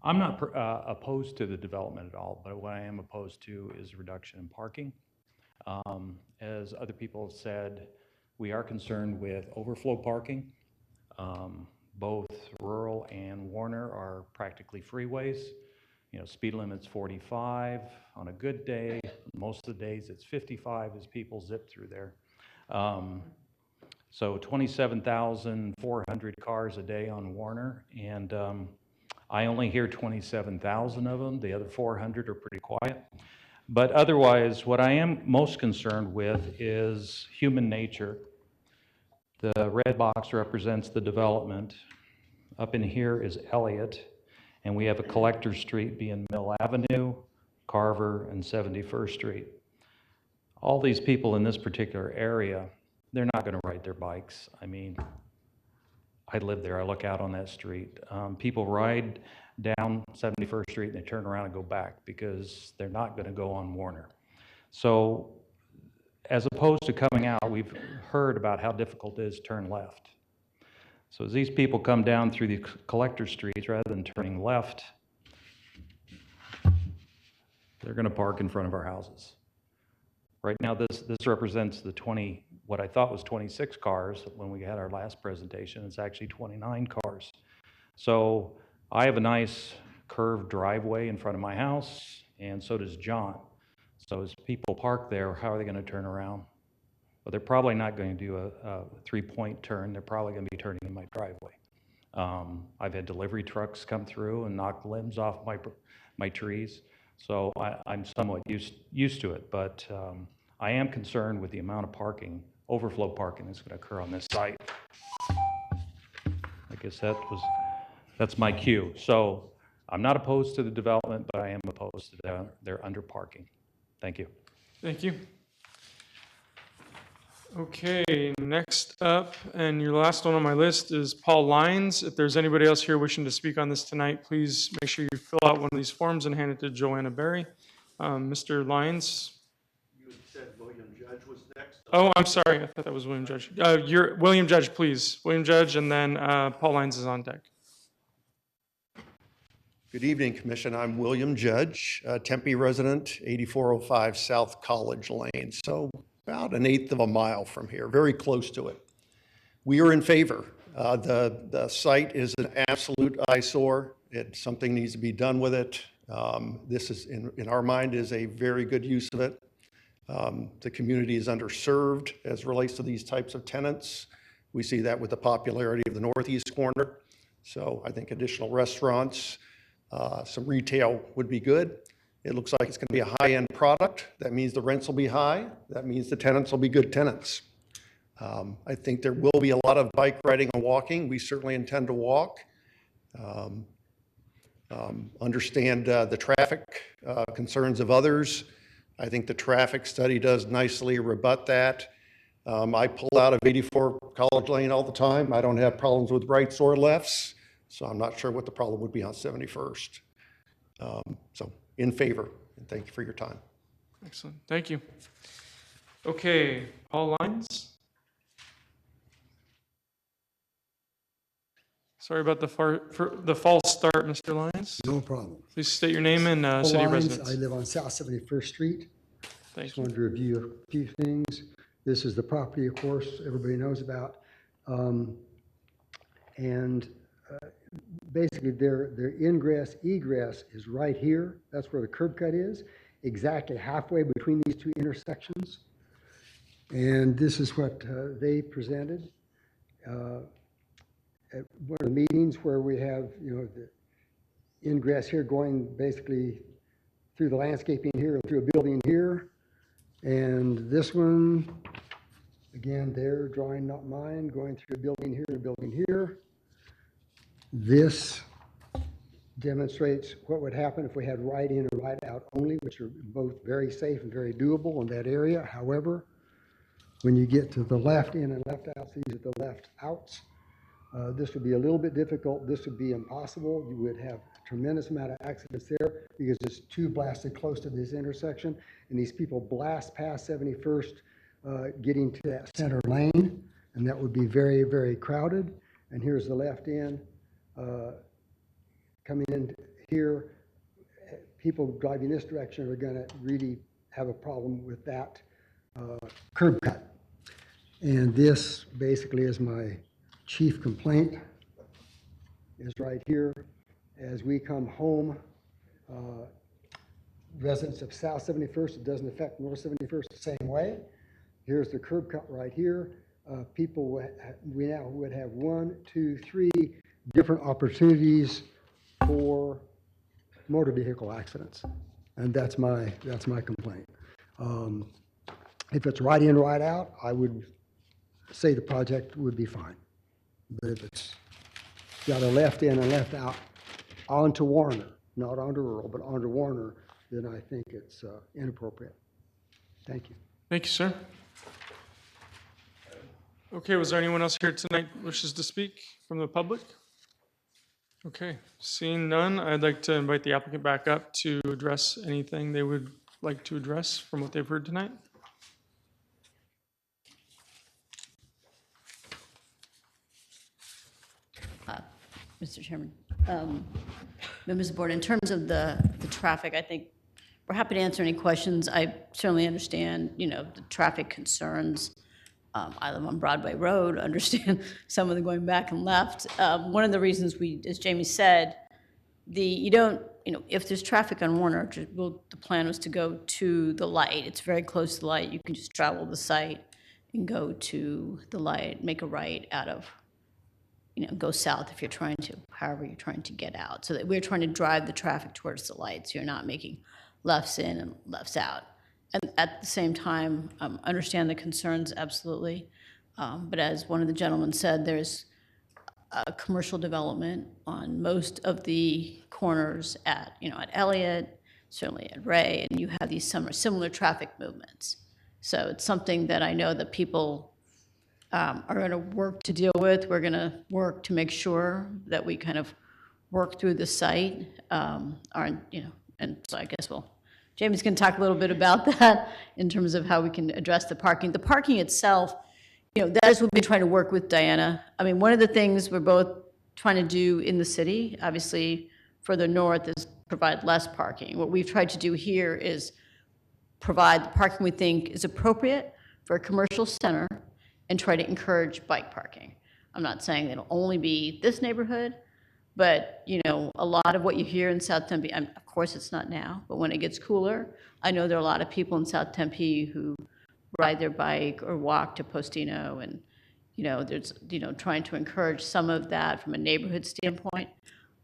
I'm not opposed to the development at all, but what I am opposed to is reduction in parking. As other people have said, we are concerned with overflow parking. Both rural and Warner are practically freeways. You know, speed limit's 45 on a good day. Most of the days it's 55 as people zip through there. So 27,400 cars a day on Warner, and I only hear 27,000 of them. The other 400 are pretty quiet. But otherwise, what I am most concerned with is human nature. The red box represents the development. Up in here is Elliott, and we have a collector street being Mill Avenue, Carver, and 71st Street. All these people in this particular area, they're not going to ride their bikes. I mean, I live there, I look out on that street. People ride down 71st Street and they turn around and go back because they're not going to go on Warner. So as opposed to coming out, we've heard about how difficult it is to turn left. So as these people come down through the collector streets, rather than turning left, they're going to park in front of our houses. Right now, this represents the what I thought was 26 cars when we had our last presentation. It's actually 29 cars. So I have a nice curved driveway in front of my house, and so does John. So as people park there, how are they going to turn around? Well, they're probably not going to do a three-point turn. They're probably going to be turning in my driveway. I've had delivery trucks come through and knock limbs off my trees. So I'm somewhat used to it, but I am concerned with the amount of parking, overflow parking that's going to occur on this site. I guess that's my cue. So I'm not opposed to the development, but I am opposed to their under parking. Thank you. Thank you. Okay, next up, and your last one on my list is Paul Lyons. If there's anybody else here wishing to speak on this tonight, please make sure you fill out one of these forms and hand it to Joanna Berry. Mr. Lyons. You had said William Judge was next. Oh, I'm sorry. I thought that was William Judge. You're William Judge, please. William Judge, and then Paul Lyons is on deck. Good evening, Commission. I'm William Judge, Tempe resident, 8405 South College Lane. So about an eighth of a mile from here, very close to it. We are in favor. The site is an absolute eyesore. Something needs to be done with it. This is, in our mind, is a very good use of it. The community is underserved as relates to these types of tenants. We see that with the popularity of the northeast corner. So I think additional restaurants, some retail would be good. It looks like it's going to be a high-end product. That means the rents will be high. That means the tenants will be good tenants. I think there will be a lot of bike riding and walking. We certainly intend to walk. Understand the traffic concerns of others. I think the traffic study does nicely rebut that. I pull out of 84 College Lane all the time. I don't have problems with rights or lefts, so I'm not sure what the problem would be on 71st. So in favor, and thank you for your time. Excellent. Thank you. Okay, Paul Lyons. Sorry about the false start, Mr. Lyons. No problem. Please state your name and Paul city Lyons, residence. I live on South 71st Street. Thank Just wanted to review a few things. This is the property, of course, everybody knows about. Basically, their ingress, egress is right here. That's where the curb cut is, exactly halfway between these two intersections. And this is what they presented at one of the meetings where we have, the ingress here going basically through the landscaping here and through a building here. And this one, again, their drawing, not mine, going through a building here and a building here. This demonstrates what would happen if we had right in and right out only, which are both very safe and very doable in that area. However, when you get to the left in and left out, these are the left outs. This would be a little bit difficult. This would be impossible. You would have a tremendous amount of accidents there because it's too blasted close to this intersection. And these people blast past 71st, getting to that center lane. And that would be very, very crowded. And here's the left end. Coming in here, people driving this direction are going to really have a problem with that curb cut. And this basically is my chief complaint, is right here. As we come home, residents of South 71st, it doesn't affect North 71st the same way. Here's the curb cut right here. We now would have 1, 2, 3 different opportunities for motor vehicle accidents, and that's my complaint. If it's right in, right out, I would say the project would be fine. But if it's got a left in and left out onto Warner, not onto Earl, but onto Warner, then I think it's inappropriate. Thank you. Thank you, sir. Okay, was there anyone else here tonight who wishes to speak from the public? Okay, seeing none, I'd like to invite the applicant back up to address anything they would like to address from what they've heard tonight. Mr. Chairman, members of the board, in terms of the traffic, I think we're happy to answer any questions. I certainly understand, the traffic concerns. I live on Broadway Road, understand some of the going back and left. One of the reasons as Jamie said, if there's traffic on Warner, the plan was to go to the light. It's very close to the light. You can just travel the site and go to the light, make a right out of, go south if you're trying to, however you're trying to get out. So that we're trying to drive the traffic towards the light, so you're not making lefts in and lefts out. And at the same time, understand the concerns, absolutely. But as one of the gentlemen said, there's a commercial development on most of the corners at Elliott, certainly at Ray, and you have these similar traffic movements. So it's something that I know that people are going to work to deal with. We're going to work to make sure that we kind of work through the site, and so I guess Jamie's going to talk a little bit about that in terms of how we can address the parking. The parking itself, that is what we've been trying to work with Diana. I mean, one of the things we're both trying to do in the city, obviously, further north is provide less parking. What we've tried to do here is provide the parking we think is appropriate for a commercial center and try to encourage bike parking. I'm not saying it'll only be this neighborhood, but, you know, a lot of what you hear in South Tempe, of course it's not now, but when it gets cooler, I know there are a lot of people in South Tempe who ride their bike or walk to Postino, and, you know, there's, you know, trying to encourage some of that from a neighborhood standpoint.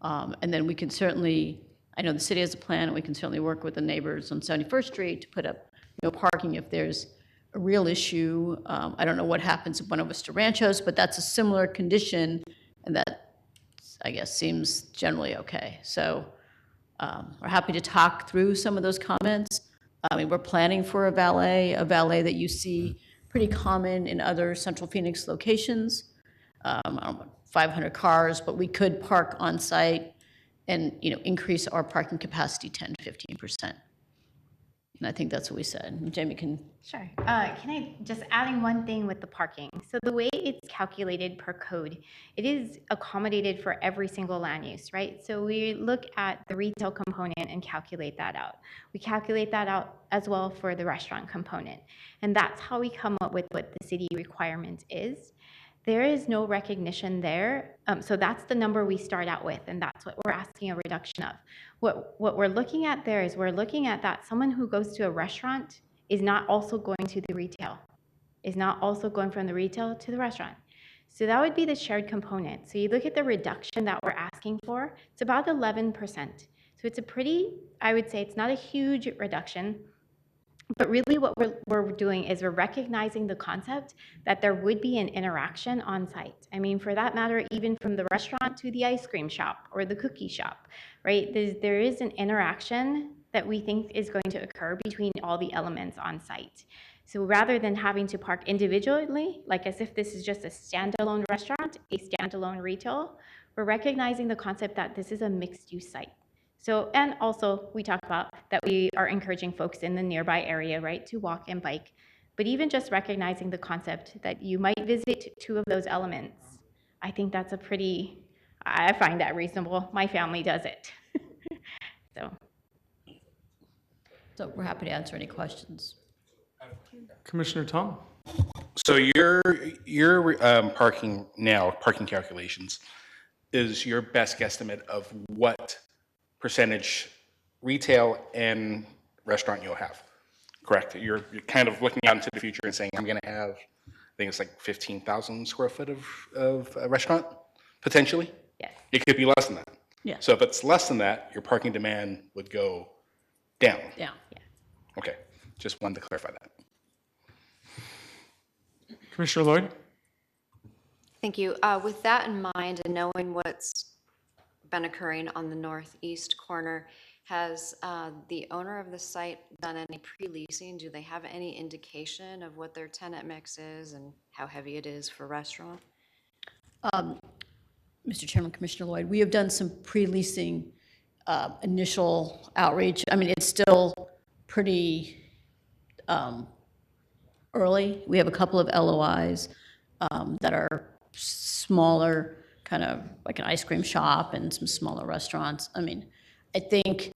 And then we can certainly, I know the city has a plan, and we can certainly work with the neighbors on 71st Street to put up, you know, parking if there's a real issue. I don't know what happens at Buena Vista Ranchos, but that's a similar condition, and that, I guess, seems generally okay. So we're happy to talk through some of those comments. I mean, we're planning for a valet that you see pretty common in other Central Phoenix locations. I don't know, 500 cars, but we could park on site and, you know, increase our parking capacity 10 to 15%. And I think that's what we said. Jamie can. Sure. Can I just adding one thing with the parking? So the way it's calculated per code, it is accommodated for every single land use, right? So we look at the retail component and calculate that out. We calculate that out as well for the restaurant component. And that's how we come up with what the city requirement is. There is no recognition there. So that's the number we start out with, and that's what we're asking a reduction of. What we're looking at there is we're looking at that someone who goes to a restaurant is not also going to the retail, is not also going from the retail to the restaurant. So that would be the shared component. So you look at the reduction that we're asking for, it's about 11%. So it's a pretty, I would say it's not a huge reduction, but really what we're doing is we're recognizing the concept that there would be an interaction on site. I mean, for that matter, even from the restaurant to the ice cream shop or the cookie shop, right? There is an interaction that we think is going to occur between all the elements on site. So rather than having to park individually, like as if this is just a standalone restaurant, a standalone retail, we're recognizing the concept that this is a mixed-use site. So, and also we talk about that we are encouraging folks in the nearby area, right, to walk and bike. But even just recognizing the concept that you might visit two of those elements, I think that's a pretty, I find that reasonable. My family does it. So we're happy to answer any questions. Commissioner Tom? So your parking calculations is your best guesstimate of what percentage retail and restaurant you'll have, correct? You're kind of looking out into the future and saying, I'm going to have, I think it's like 15,000 square foot of a restaurant, potentially? Yes. It could be less than that. Yeah. So if it's less than that, your parking demand would go down. Yeah. Okay, just wanted to clarify that. Commissioner Lloyd? Thank you. With that in mind and knowing what's been occurring on the northeast corner, has the owner of the site done any pre-leasing? Do they have any indication of what their tenant mix is and how heavy it is for restaurant? Mr. Chairman, Commissioner Lloyd, we have done some pre-leasing initial outreach. I mean, it's still pretty early. We have a couple of LOIs that are smaller, kind of like an ice cream shop and some smaller restaurants. I mean, I think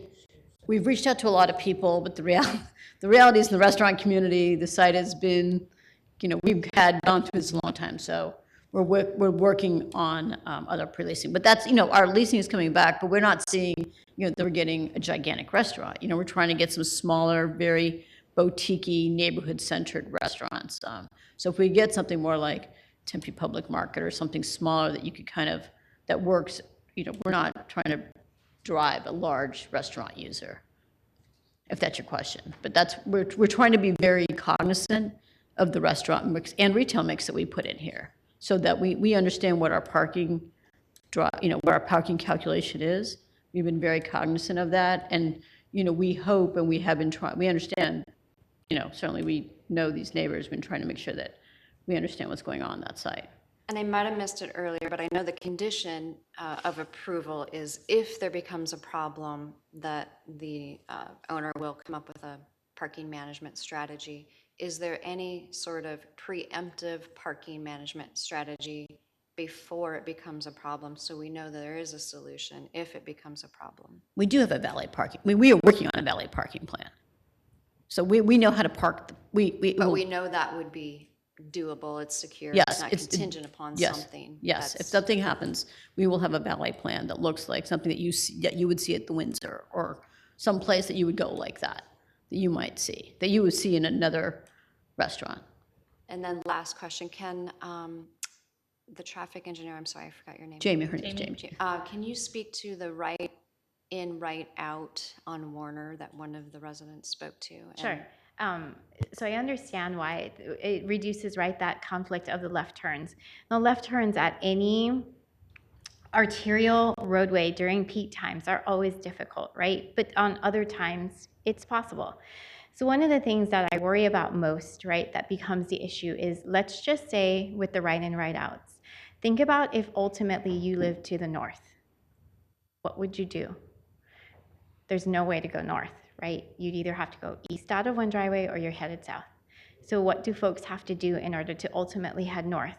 we've reached out to a lot of people, but the reality is in the restaurant community, the site has been, you know, we've gone through this a long time, so we're working on other pre-leasing. But that's, you know, our leasing is coming back, but we're not seeing, you know, that we're getting a gigantic restaurant. You know, we're trying to get some smaller, very boutique-y, neighborhood-centered restaurants. So if we get something more like Tempe Public Market or something smaller that you could kind of, that works, you know, we're not trying to drive a large restaurant user, if that's your question. But that's, we're trying to be very cognizant of the restaurant mix and retail mix that we put in here, so that we understand what our parking you know, what our parking calculation is. We've been very cognizant of that, and, you know, we hope, and we have been trying, we understand, you know, certainly we know these neighbors, been trying to make sure that we understand what's going on that site. And I might have missed it earlier, but I know the condition of approval is if there becomes a problem, that the owner will come up with a parking management strategy. Is there any sort of preemptive parking management strategy before it becomes a problem, so we know that there is a solution if it becomes a problem. We do have a valet parking, we are working on a valet parking plan. So we know how to park, But we know that would be doable, it's secure, Yes, it's not it's- contingent upon yes, something. Yes, if that's- something happens, we will have a valet plan that looks like something that you see, that you would see at the Windsor, or some place that you would go like that you might see, that you would see in another restaurant. And then last question, can the traffic engineer, I'm sorry, I forgot your name. Jamie, her name's Jamie. Can you speak to the right in, right out on Warner that one of the residents spoke to? Sure. So I understand why it reduces, right, that conflict of the left turns. Now, left turns at any arterial roadway during peak times are always difficult, right? But on other times, it's possible. So one of the things that I worry about most, right, that becomes the issue is, let's just say with the right in, right outs, think about if ultimately you live to the north. What would you do? There's no way to go north, right? You'd either have to go east out of one driveway or you're headed south. So what do folks have to do in order to ultimately head north?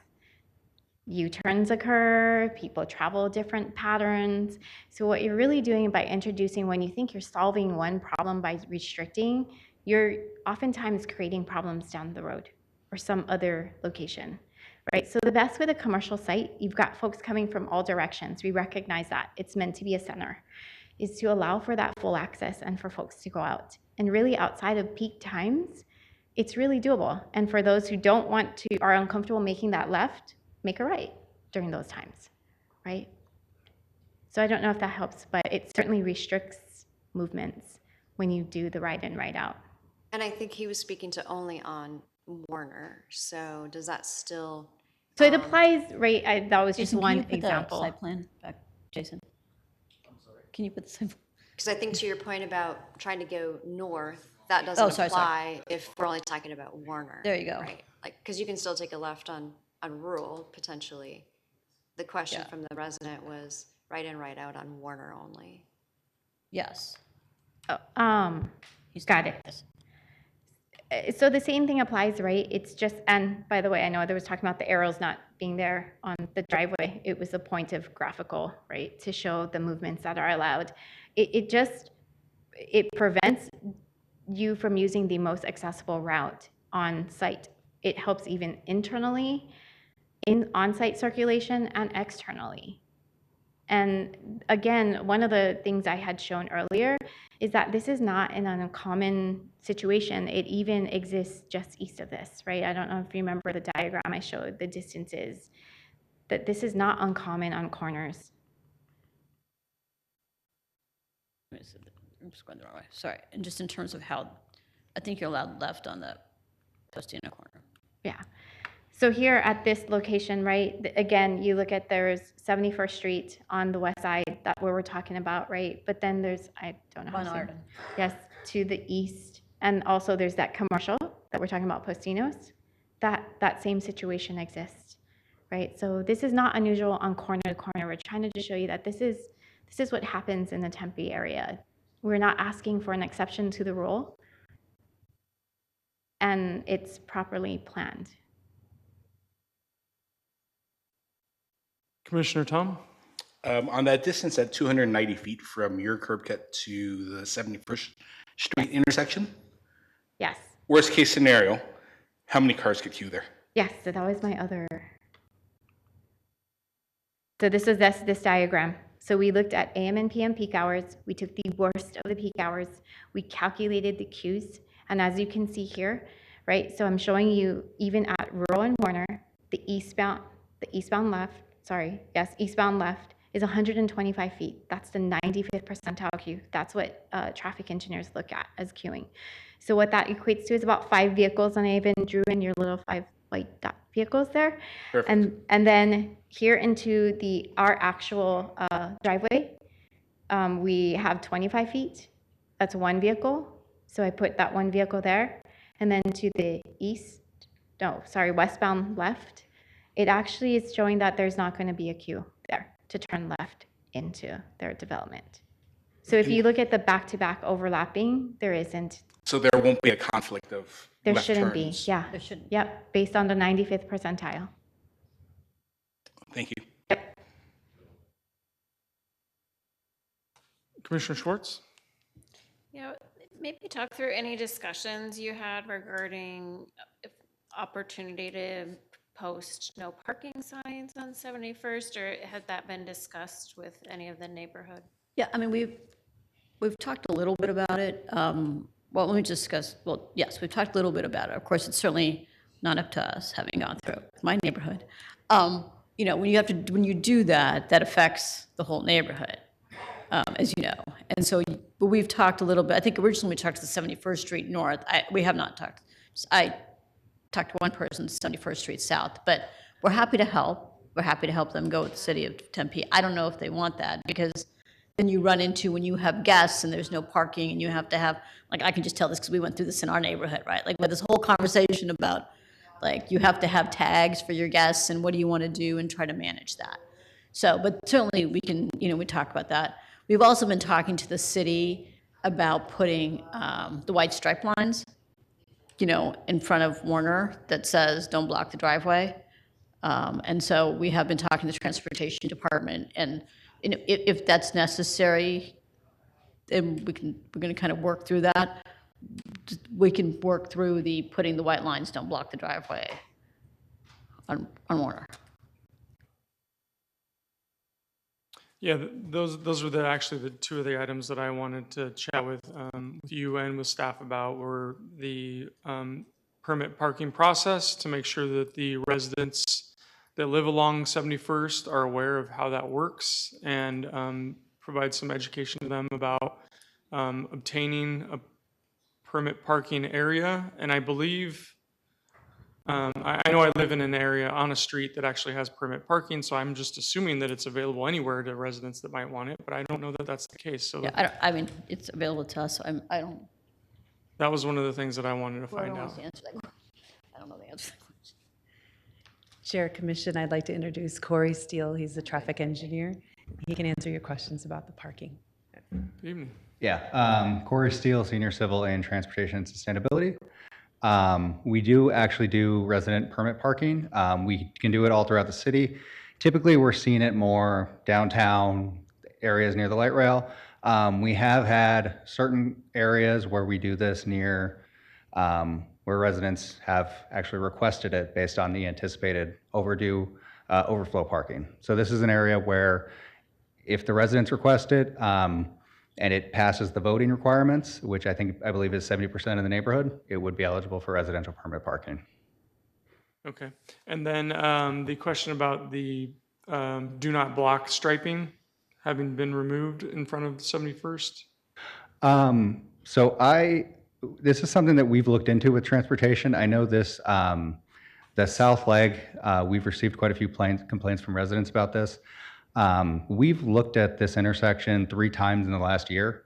U-turns occur, people travel different patterns. So what you're really doing by introducing, when you think you're solving one problem by restricting, you're oftentimes creating problems down the road or some other location, right? So the best with a commercial site, you've got folks coming from all directions. We recognize that. It's meant to be a center, is to allow for that full access and for folks to go out. And really outside of peak times, it's really doable. And for those who don't want to, are uncomfortable making that left, make a right during those times, right? So I don't know if that helps, but it certainly restricts movements when you do the right in, right out. And I think he was speaking to only on Warner, so does that still? So it applies, right, that was just Jason, can you one put the example. site plan back, Jason? I'm sorry. Can you put the site? Because I think to your point about trying to go north, that doesn't sorry. apply if we're only talking about Warner. There you go. Right, like, because you can still take a left on rural, potentially. The question Yeah. from the resident was right in, right out on Warner only. Yes. Oh, got it. So the same thing applies, right? It's just, and by the way, I know there was talking about the arrows not being there on the driveway. It was a point of graphical, right, to show the movements that are allowed. It prevents you from using the most accessible route on site. It helps even internally in on-site circulation and externally. And again, one of the things I had shown earlier is that this is not an uncommon situation. It even exists just east of this, right? I don't know if you remember the diagram I showed, the distances, that this is not uncommon on corners. I'm just going the wrong way. Sorry. And just in terms of how, I think you're allowed left on the Tostina corner. Yeah. So here at this location, right, again, you look at there's 71st Street on the west side, that where we're talking about, right? But then there's, I don't know how to say. Arden. Yes, to the east. And also there's that commercial that we're talking about, Postinos. That same situation exists, right? So this is not unusual on corner to corner. We're trying to just show you that this is what happens in the Tempe area. We're not asking for an exception to the rule, and it's properly planned. Commissioner Tom? On that distance at 290 feet from your curb cut to the 71st Street intersection, Yes. worst case scenario, how many cars could queue there? Yes, so that was my other. So this is this diagram. So we looked at AM and PM peak hours. We took the worst of the peak hours. We calculated the queues. And as you can see here, right, so I'm showing you even at Rural and Warner, the eastbound left is 125 feet. That's the 95th percentile queue. That's what traffic engineers look at as queuing. So what that equates to is about 5 vehicles, and I even drew in your little 5 white dot vehicles there. Perfect. And then here into our actual driveway, we have 25 feet. That's 1 vehicle. So I put that 1 vehicle there. And then to the westbound left, it actually is showing that there's not going to be a queue there to turn left into their development. So if you look at the back-to-back overlapping, there isn't. So there won't be a conflict of There left shouldn't turns. be, yeah. There shouldn't. Yep, based on the 95th percentile. Thank you. Commissioner Schwartz? Yeah, maybe talk through any discussions you had regarding opportunity to post no parking signs on 71st, or had that been discussed with any of the neighborhood? Yeah, I mean, we've talked a little bit about it. Well, let me discuss, well, yes, we've talked a little bit about it. Of course, it's certainly not up to us, having gone through my neighborhood. You know, when you do that, that affects the whole neighborhood, as you know. And so, but we've talked a little bit, I think originally we talked to the 71st Street North. We have not talked. I talked to one person, 71st Street South, but we're happy to help. We're happy to help them go with the city of Tempe. I don't know if they want that, because then you run into when you have guests and there's no parking and you have to have, like, I can just tell this because we went through this in our neighborhood, right? Like, with this whole conversation about, like, you have to have tags for your guests and what do you want to do and try to manage that. So, but certainly we can, you know, we talk about that. We've also been talking to the city about putting the white stripe lines, you know, in front of Warner that says, don't block the driveway. And so we have been talking to the transportation department, and if that's necessary, then we're going to kind of work through that. We can work through putting the white lines, don't block the driveway on Warner. Yeah, those were actually the two of the items that I wanted to chat with you and with staff about, were the permit parking process, to make sure that the residents that live along 71st are aware of how that works, and provide some education to them about obtaining a permit parking area. And I believe, I know I live in an area on a street that actually has permit parking, so I'm just assuming that it's available anywhere to residents that might want it, but I don't know that that's the case. So Yeah, I mean, it's available to us, so I don't. that was one of the things that I wanted to Whoever find wants out. to answer that question. I don't know the answer to that question. Chair, Commission, I'd like to introduce Corey Steele. He's the traffic engineer. He can answer your questions about the parking. Good evening. Yeah, Corey Steele, Senior Civil and Transportation and Sustainability. We do actually do resident permit parking. We can do it all throughout the city. Typically, we're seeing it more downtown areas near the light rail. We have had certain areas where we do this near where residents have actually requested it based on the anticipated overdue overflow parking. So this is an area where if the residents request it, and it passes the voting requirements, which I believe is 70% of the neighborhood, it would be eligible for residential permit parking. Okay. And then the question about the do not block striping having been removed in front of 71st? This is something that we've looked into with transportation. I know this, the south leg, we've received quite a few complaints from residents about this. We've looked at this intersection 3 times in the last year,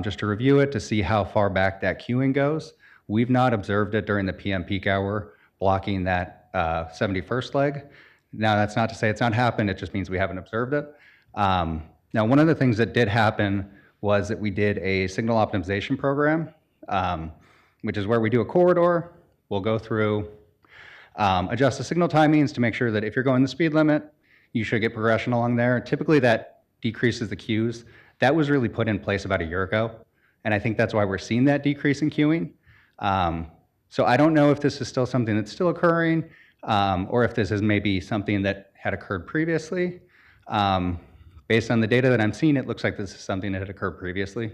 just to review it, to see how far back that queuing goes. We've not observed it during the PM peak hour, blocking that 71st leg. Now, that's not to say it's not happened, it just means we haven't observed it. Now, one of the things that did happen was that we did a signal optimization program, which is where we do a corridor. We'll go through, adjust the signal timings to make sure that if you're going the speed limit, you should get progression along there. Typically, that decreases the queues. That was really put in place about a year ago, and I think that's why we're seeing that decrease in queuing. So I don't know if this is still something that's still occurring, or if this is maybe something that had occurred previously. Based on the data that I'm seeing, it looks like this is something that had occurred previously,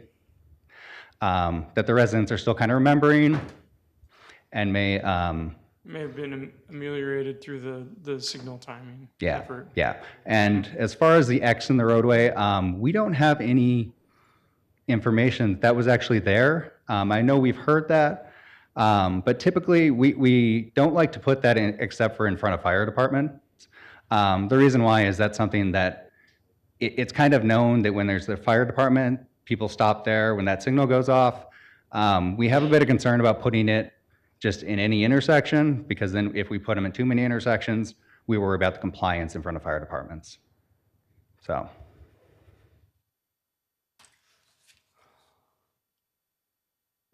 that the residents are still kind of remembering and may have been ameliorated through the signal timing effort. Yeah. And as far as the X in the roadway, we don't have any information that was actually there. I know we've heard that, but typically we don't like to put that in except for in front of fire departments. The reason why is that's something that it's kind of known that when there's the fire department, people stop there when that signal goes off. We have a bit of concern about putting it just in any intersection, because then if we put them in too many intersections, we worry about the compliance in front of fire departments. So.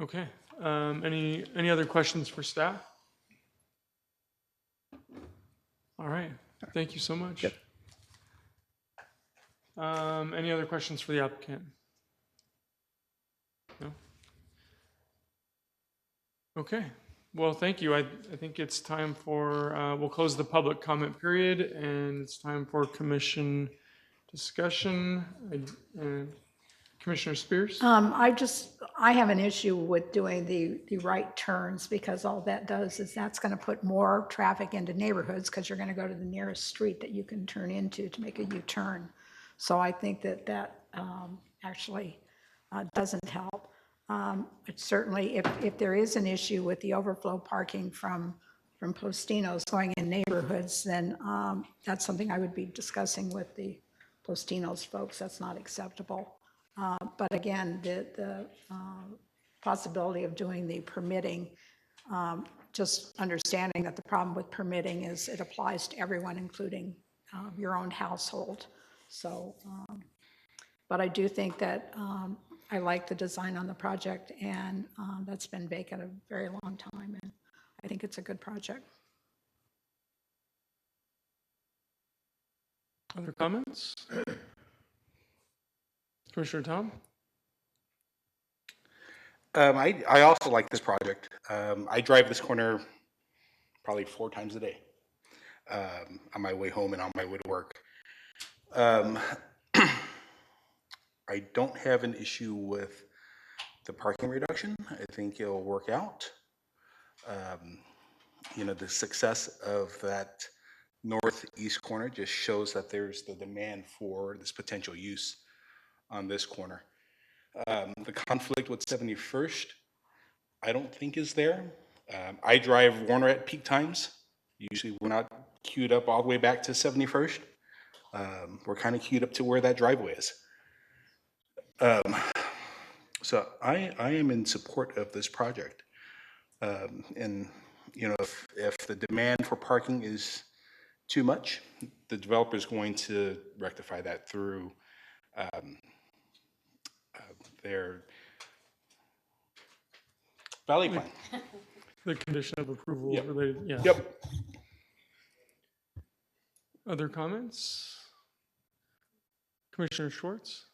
Okay. Any other questions for staff? All right. Thank you so much. Any other questions for the applicant? No? Okay. Well, thank you. I think it's time for, we'll close the public comment period, and it's time for commission discussion. Commissioner Spears? I have an issue with doing the right turns, because all that does is that's going to put more traffic into neighborhoods, because you're going to go to the nearest street that you can turn into to make a U-turn. So I think that actually doesn't help. But certainly, if there is an issue with the overflow parking from Postino's going in neighborhoods, then that's something I would be discussing with the Postino's folks. That's not acceptable. But again, the possibility of doing the permitting, just understanding that the problem with permitting is it applies to everyone, including your own household. So, but I do think that I like the design on the project, and that's been vacant a very long time, and I think it's a good project. Other comments? Commissioner Tom? I also like this project. I drive this corner probably 4 times a day on my way home and on my way to work. I don't have an issue with the parking reduction. I think it'll work out. You know, the success of that northeast corner just shows that there's the demand for this potential use on this corner. The conflict with 71st, I don't think is there. I drive Warner at peak times. Usually we're not queued up all the way back to 71st. We're kind of queued up to where that driveway is. So I am in support of this project. And you know, if the demand for parking is too much, the developer is going to rectify that through their valley plan. The condition of approval related, yeah. Yep. Other comments? Commissioner Schwartz?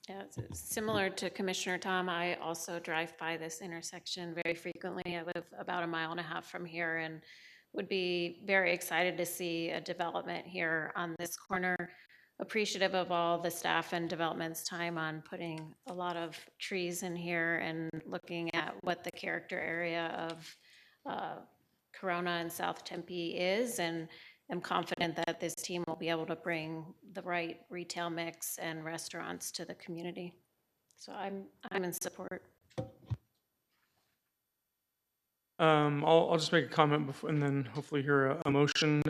Yeah, it's similar to Commissioner Tom. I also drive by this intersection very frequently. I live about 1.5 miles from here, and would be very excited to see a development here on this corner. Appreciative of all the staff and development's time on putting a lot of trees in here and looking at what the character area of Corona and South Tempe is, and I'm confident that this team will be able to bring the right retail mix and restaurants to the community. So I'm in support. I'll just make a comment before, and then hopefully hear a motion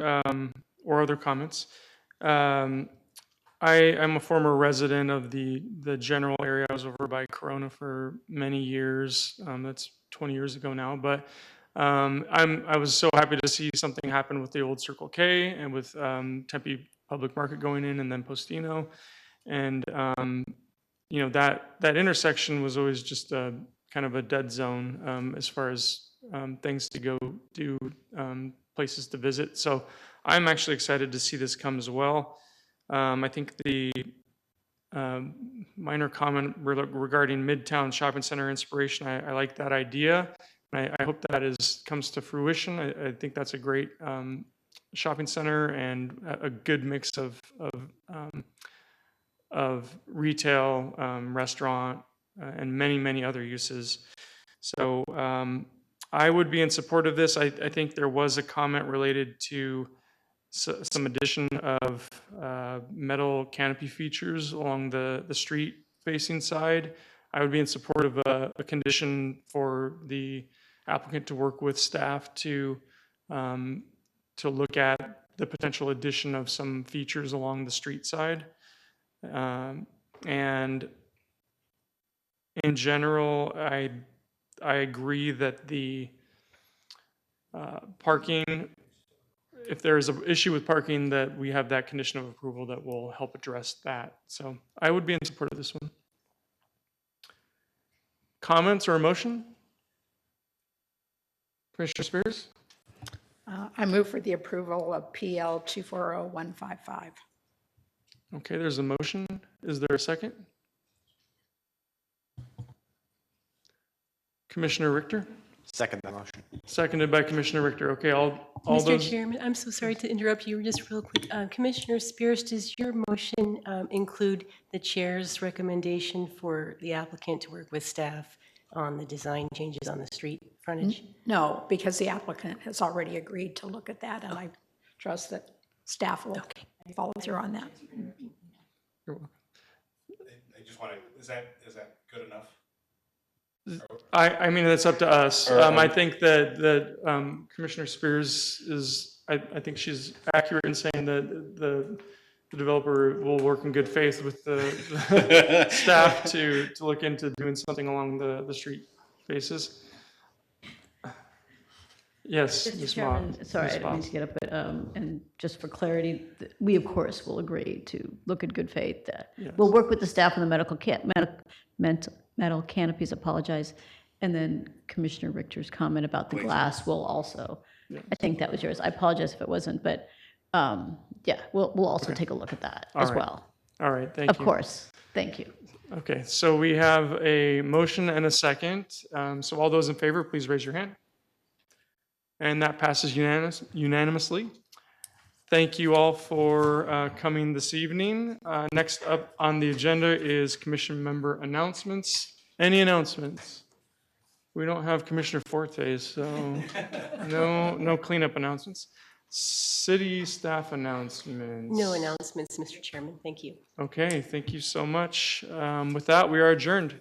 or other comments. I'm a former resident of the general area. I was over by Corona for many years. That's 20 years ago now, but I was so happy to see something happen with the old Circle K and with Tempe Public Market going in, and then Postino, and you know, that intersection was always just a kind of a dead zone as far as things to go do, places to visit. So I'm actually excited to see this come as well. I think the minor comment regarding Midtown Shopping Center inspiration, I like that idea. I hope that comes to fruition. I think that's a great shopping center and a good mix of retail, restaurant, and many other uses. So I would be in support of this. I think there was a comment related to some addition of metal canopy features along the street facing side. I would be in support of a condition for the applicant to work with staff to look at the potential addition of some features along the street side. And in general, I agree that the parking, if there is an issue with parking, that we have that condition of approval that will help address that. So I would be in support of this one. Comments or a motion? Commissioner Spears? I move for the approval of PL 240155. Okay, there's a motion. Is there a second? Commissioner Richter? Second the motion. Seconded by Commissioner Richter. Okay, all Mr. those. Chairman, I'm so sorry to interrupt you, just real quick. Commissioner Spears, does your motion include the chair's recommendation for the applicant to work with staff on the design changes on the street frontage? No, because the applicant has already agreed to look at that, and I trust that staff will follow through on that. I just want to, is that good enough? I mean, that's up to us. I think that Commissioner Spears is, I think she's accurate in saying that the developer will work in good faith with the staff to look into doing something along the street faces. Yes, Mr. Ms. Chairman, Mott. sorry, I Ms. didn't mean Mott. to get up, but, and just for clarity, we of course will agree to look in good faith. Yes. We'll work with the staff on the metal canopies, apologize. And then Commissioner Richter's comment about the glass will also, I think that was yours. I apologize if it wasn't, but yeah, we'll also take a look at that All as right. well. All right, thank you. Of course, thank you. Okay, so we have a motion and a second. So all those in favor, please raise your hand. And that passes unanimously. Thank you all for coming this evening. Next up on the agenda is commission member announcements. Any announcements? We don't have Commissioner Fortes, so no cleanup announcements. City staff announcements. No announcements, Mr. Chairman. Thank you. Okay, thank you so much. With that, we are adjourned.